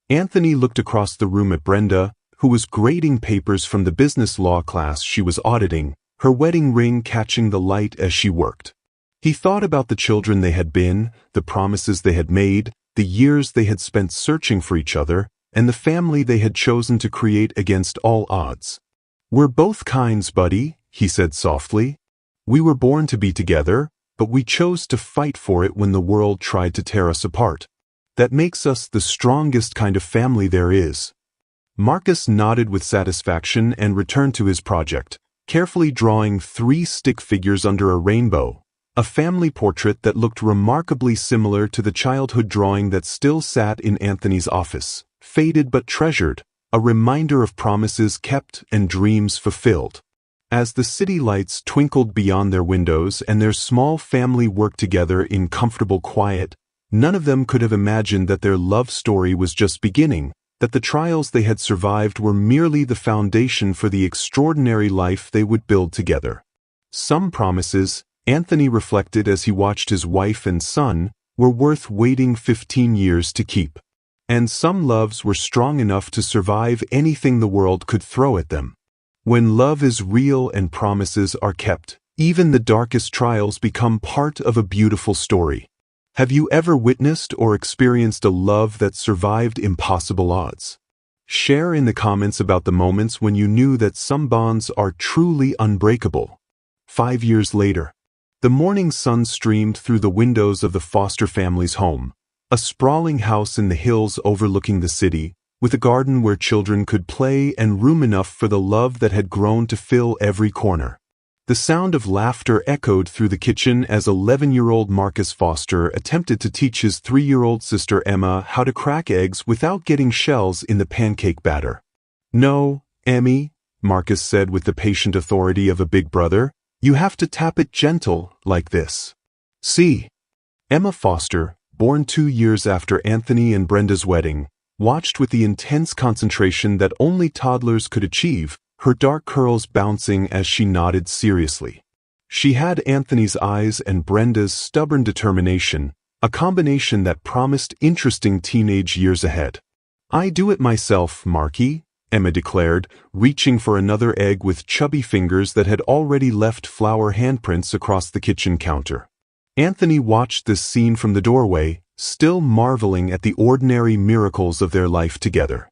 Anthony looked across the room at Brenda, who was grading papers from the business law class she was auditing, her wedding ring catching the light as she worked. He thought about the children they had been, the promises they had made, the years they had spent searching for each other, and the family they had chosen to create against all odds. "We're both kinds, buddy," he said softly. "We were born to be together, but we chose to fight for it when the world tried to tear us apart. That makes us the strongest kind of family there is." Marcus nodded with satisfaction and returned to his project, carefully drawing 3 stick figures under a rainbow. A family portrait that looked remarkably similar to the childhood drawing that still sat in Anthony's office, faded but treasured, a reminder of promises kept and dreams fulfilled. As the city lights twinkled beyond their windows and their small family worked together in comfortable quiet, none of them could have imagined that their love story was just beginning, that the trials they had survived were merely the foundation for the extraordinary life they would build together. Some promises, Anthony reflected as he watched his wife and son, were worth waiting 15 years to keep. And some loves were strong enough to survive anything the world could throw at them. When love is real and promises are kept, even the darkest trials become part of a beautiful story. Have you ever witnessed or experienced a love that survived impossible odds? Share in the comments about the moments when you knew that some bonds are truly unbreakable. 5 years later, the morning sun streamed through the windows of the Foster family's home, a sprawling house in the hills overlooking the city, with a garden where children could play and room enough for the love that had grown to fill every corner. The sound of laughter echoed through the kitchen as 11-year-old Marcus Foster attempted to teach his 3-year-old sister Emma how to crack eggs without getting shells in the pancake batter. "No, Emmy," Marcus said with the patient authority of a big brother, "you have to tap it gentle, like this." See, Emma Foster, born 2 years after Anthony and Brenda's wedding, watched with the intense concentration that only toddlers could achieve, her dark curls bouncing as she nodded seriously. She had Anthony's eyes and Brenda's stubborn determination, a combination that promised interesting teenage years ahead. "I do it myself, Marky," Emma declared, reaching for another egg with chubby fingers that had already left flour handprints across the kitchen counter. Anthony watched this scene from the doorway, still marveling at the ordinary miracles of their life together.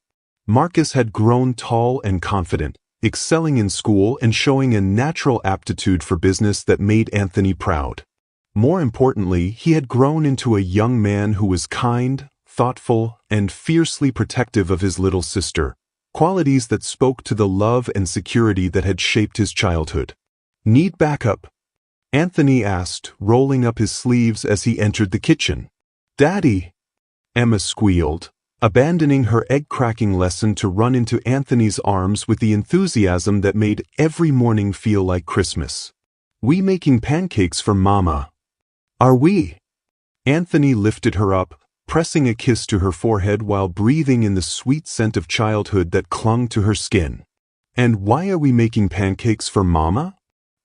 Marcus had grown tall and confident, excelling in school and showing a natural aptitude for business that made Anthony proud. More importantly, he had grown into a young man who was kind, thoughtful, and fiercely protective of his little sister, qualities that spoke to the love and security that had shaped his childhood. "Need backup?" Anthony asked, rolling up his sleeves as he entered the kitchen. "Daddy," Emma squealed, abandoning her egg-cracking lesson to run into Anthony's arms with the enthusiasm that made every morning feel like Christmas. "We making pancakes for Mama." "Are we?" Anthony lifted her up, pressing a kiss to her forehead while breathing in the sweet scent of childhood that clung to her skin. "And why are we making pancakes for Mama?"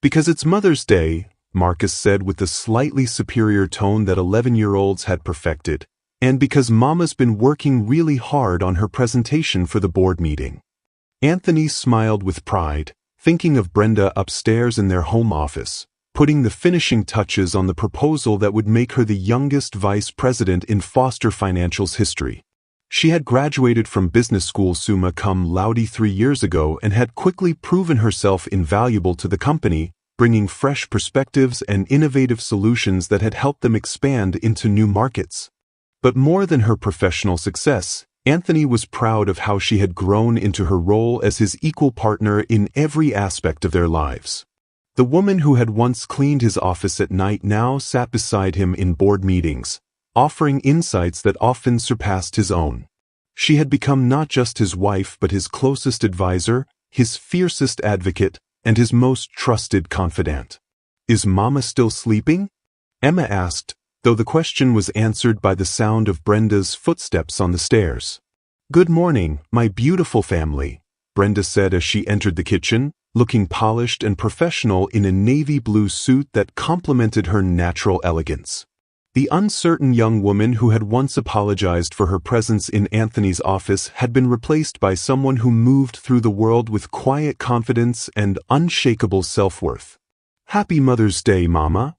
"Because it's Mother's Day," Marcus said with the slightly superior tone that 11-year-olds had perfected, "and because Mama's been working really hard on her presentation for the board meeting." Anthony smiled with pride, thinking of Brenda upstairs in their home office, putting the finishing touches on the proposal that would make her the youngest vice president in Foster Financial's history. She had graduated from business school summa cum laude 3 years ago and had quickly proven herself invaluable to the company, bringing fresh perspectives and innovative solutions that had helped them expand into new markets. But more than her professional success, Anthony was proud of how she had grown into her role as his equal partner in every aspect of their lives. The woman who had once cleaned his office at night now sat beside him in board meetings, offering insights that often surpassed his own. She had become not just his wife but his closest advisor, his fiercest advocate, and his most trusted confidant. "Is Mama still sleeping?" Emma asked, though the question was answered by the sound of Brenda's footsteps on the stairs. "Good morning, my beautiful family," Brenda said as she entered the kitchen, looking polished and professional in a navy blue suit that complemented her natural elegance. The uncertain young woman who had once apologized for her presence in Anthony's office had been replaced by someone who moved through the world with quiet confidence and unshakable self-worth. "Happy Mother's Day, Mama,"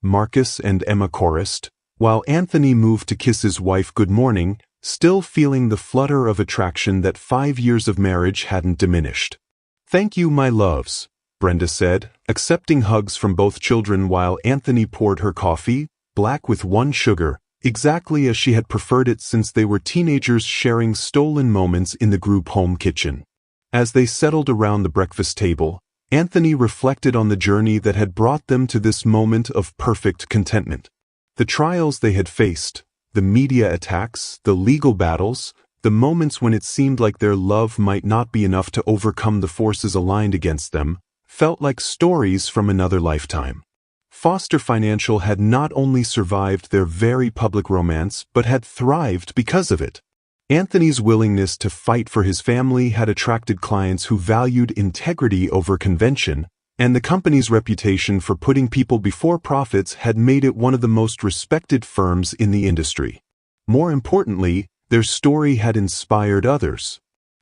Marcus and Emma chorused, while Anthony moved to kiss his wife good morning, still feeling the flutter of attraction that 5 years of marriage hadn't diminished. "Thank you, my loves," Brenda said, accepting hugs from both children while Anthony poured her coffee, black with 1 sugar, exactly as she had preferred it since they were teenagers sharing stolen moments in the group home kitchen. As they settled around the breakfast table, Anthony reflected on the journey that had brought them to this moment of perfect contentment. The trials they had faced, the media attacks, the legal battles, the moments when it seemed like their love might not be enough to overcome the forces aligned against them, felt like stories from another lifetime. Foster Financial had not only survived their very public romance, but had thrived because of it. Anthony's willingness to fight for his family had attracted clients who valued integrity over convention, and the company's reputation for putting people before profits had made it one of the most respected firms in the industry. More importantly, their story had inspired others.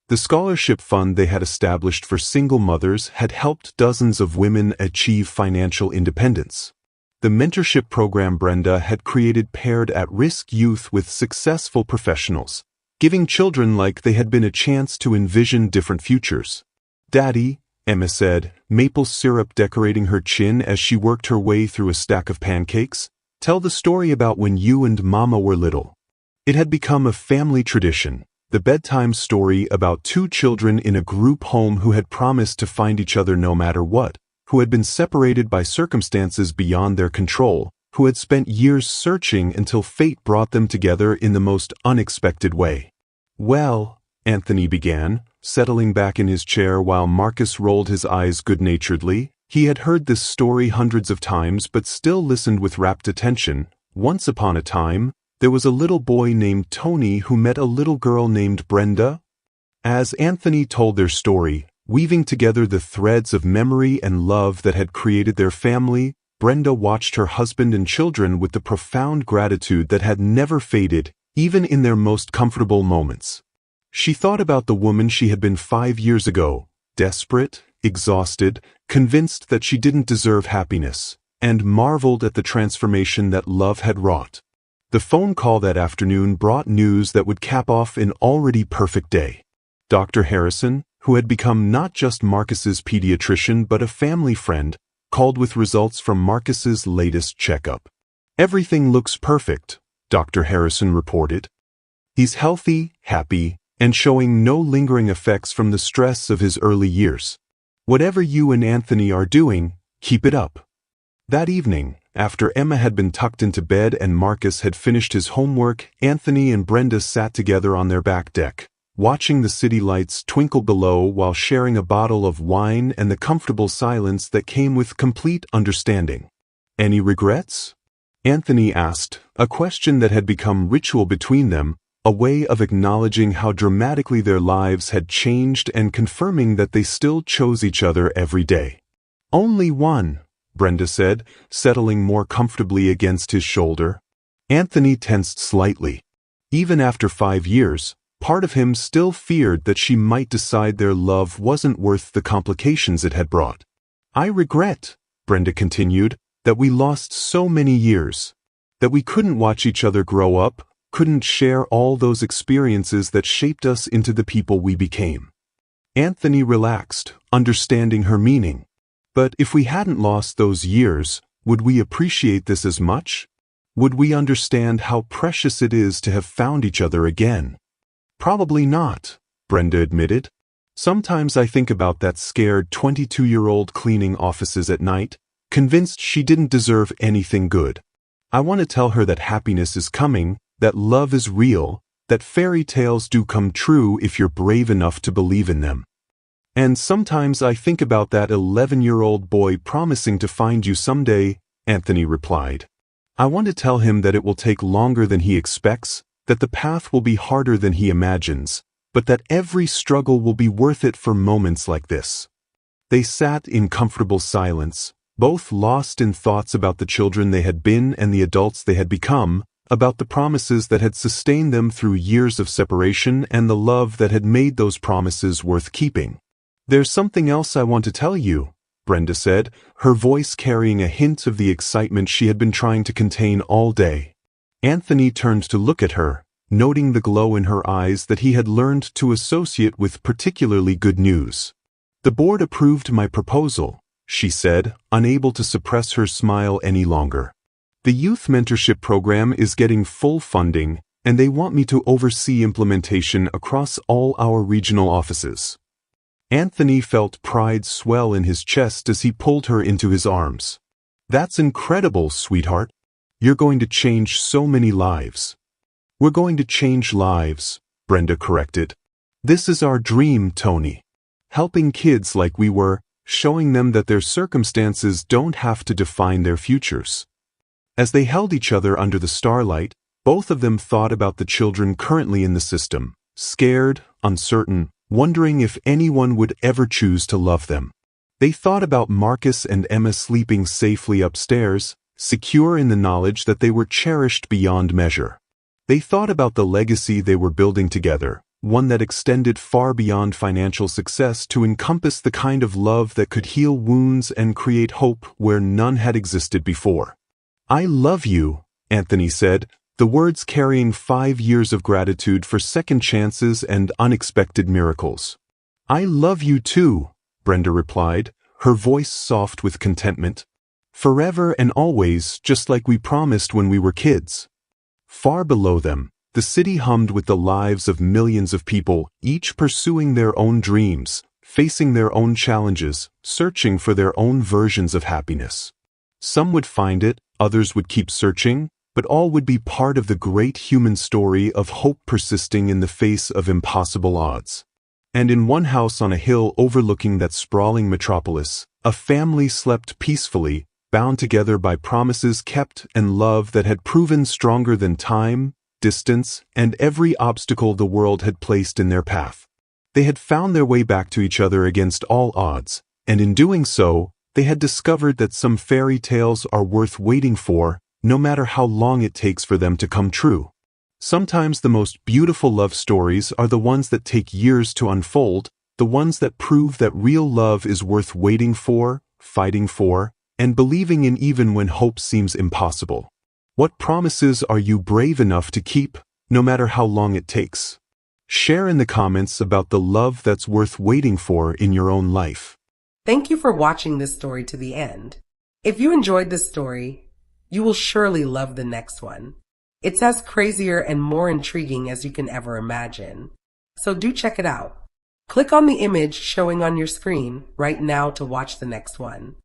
The scholarship fund they had established for single mothers had helped dozens of women achieve financial independence. The mentorship program Brenda had created paired at-risk youth with successful professionals, giving children like they had been a chance to envision different futures. "Daddy," Emma said, maple syrup decorating her chin as she worked her way through a stack of pancakes, "tell the story about when you and Mama were little." It had become a family tradition, the bedtime story about two children in a group home who had promised to find each other no matter what, who had been separated by circumstances beyond their control, who had spent years searching until fate brought them together in the most unexpected way. "Well," Anthony began, settling back in his chair while Marcus rolled his eyes good-naturedly. He had heard this story hundreds of times but still listened with rapt attention. "Once upon a time, there was a little boy named Tony who met a little girl named Brenda." As Anthony told their story, weaving together the threads of memory and love that had created their family, Brenda watched her husband and children with the profound gratitude that had never faded, even in their most comfortable moments. She thought about the woman she had been 5 years ago, desperate, exhausted, convinced that she didn't deserve happiness, and marveled at the transformation that love had wrought. The phone call that afternoon brought news that would cap off an already perfect day. Dr. Harrison, who had become not just Marcus's pediatrician but a family friend, called with results from Marcus's latest checkup. "Everything looks perfect," Dr. Harrison reported. "He's healthy, happy, and showing no lingering effects from the stress of his early years. Whatever you and Anthony are doing, keep it up." That evening, after Emma had been tucked into bed and Marcus had finished his homework, Anthony and Brenda sat together on their back deck, watching the city lights twinkle below while sharing a bottle of wine and the comfortable silence that came with complete understanding. "Any regrets?" Anthony asked, a question that had become ritual between them, a way of acknowledging how dramatically their lives had changed and confirming that they still chose each other every day. "Only one," Brenda said, settling more comfortably against his shoulder. Anthony tensed slightly. Even after 5 years, part of him still feared that she might decide their love wasn't worth the complications it had brought. "I regret," Brenda continued, "that we lost so many years, that we couldn't watch each other grow up, couldn't share all those experiences that shaped us into the people we became." Anthony relaxed, understanding her meaning. "But if we hadn't lost those years, would we appreciate this as much? Would we understand how precious it is to have found each other again?" "Probably not," Brenda admitted. "Sometimes I think about that scared 22-year-old cleaning offices at night, convinced she didn't deserve anything good. I want to tell her that happiness is coming, that love is real, that fairy tales do come true if you're brave enough to believe in them. And sometimes I think about that 11-year-old boy promising to find you someday," Anthony replied. "I want to tell him that it will take longer than he expects, that the path will be harder than he imagines, but that every struggle will be worth it for moments like this." They sat in comfortable silence, both lost in thoughts about the children they had been and the adults they had become, about the promises that had sustained them through years of separation and the love that had made those promises worth keeping. "There's something else I want to tell you," Brenda said, her voice carrying a hint of the excitement she had been trying to contain all day. Anthony turned to look at her, noting the glow in her eyes that he had learned to associate with particularly good news. "The board approved my proposal," she said, unable to suppress her smile any longer. "The youth mentorship program is getting full funding, and they want me to oversee implementation across all our regional offices." Anthony felt pride swell in his chest as he pulled her into his arms. "That's incredible, sweetheart. You're going to change so many lives." "We're going to change lives," Brenda corrected. "This is our dream, Tony. Helping kids like we were, showing them that their circumstances don't have to define their futures." As they held each other under the starlight, both of them thought about the children currently in the system, scared, uncertain, wondering if anyone would ever choose to love them. They thought about Marcus and Emma sleeping safely upstairs, secure in the knowledge that they were cherished beyond measure. They thought about the legacy they were building together, one that extended far beyond financial success to encompass the kind of love that could heal wounds and create hope where none had existed before. "I love you," Anthony said, the words carrying 5 years of gratitude for second chances and unexpected miracles. "I love you too," Brenda replied, her voice soft with contentment. "Forever and always, just like we promised when we were kids." Far below them, the city hummed with the lives of millions of people, each pursuing their own dreams, facing their own challenges, searching for their own versions of happiness. Some would find it, others would keep searching, but all would be part of the great human story of hope persisting in the face of impossible odds. And in one house on a hill overlooking that sprawling metropolis, a family slept peacefully, bound together by promises kept and love that had proven stronger than time, distance, and every obstacle the world had placed in their path. They had found their way back to each other against all odds, and in doing so, they had discovered that some fairy tales are worth waiting for, no matter how long it takes for them to come true. Sometimes the most beautiful love stories are the ones that take years to unfold, the ones that prove that real love is worth waiting for, fighting for, and believing in even when hope seems impossible. What promises are you brave enough to keep, no matter how long it takes? Share in the comments about the love that's worth waiting for in your own life. Thank you for watching this story to the end. If you enjoyed this story, you will surely love the next one. It's as crazier and more intriguing as you can ever imagine. So do check it out. Click on the image showing on your screen right now to watch the next one.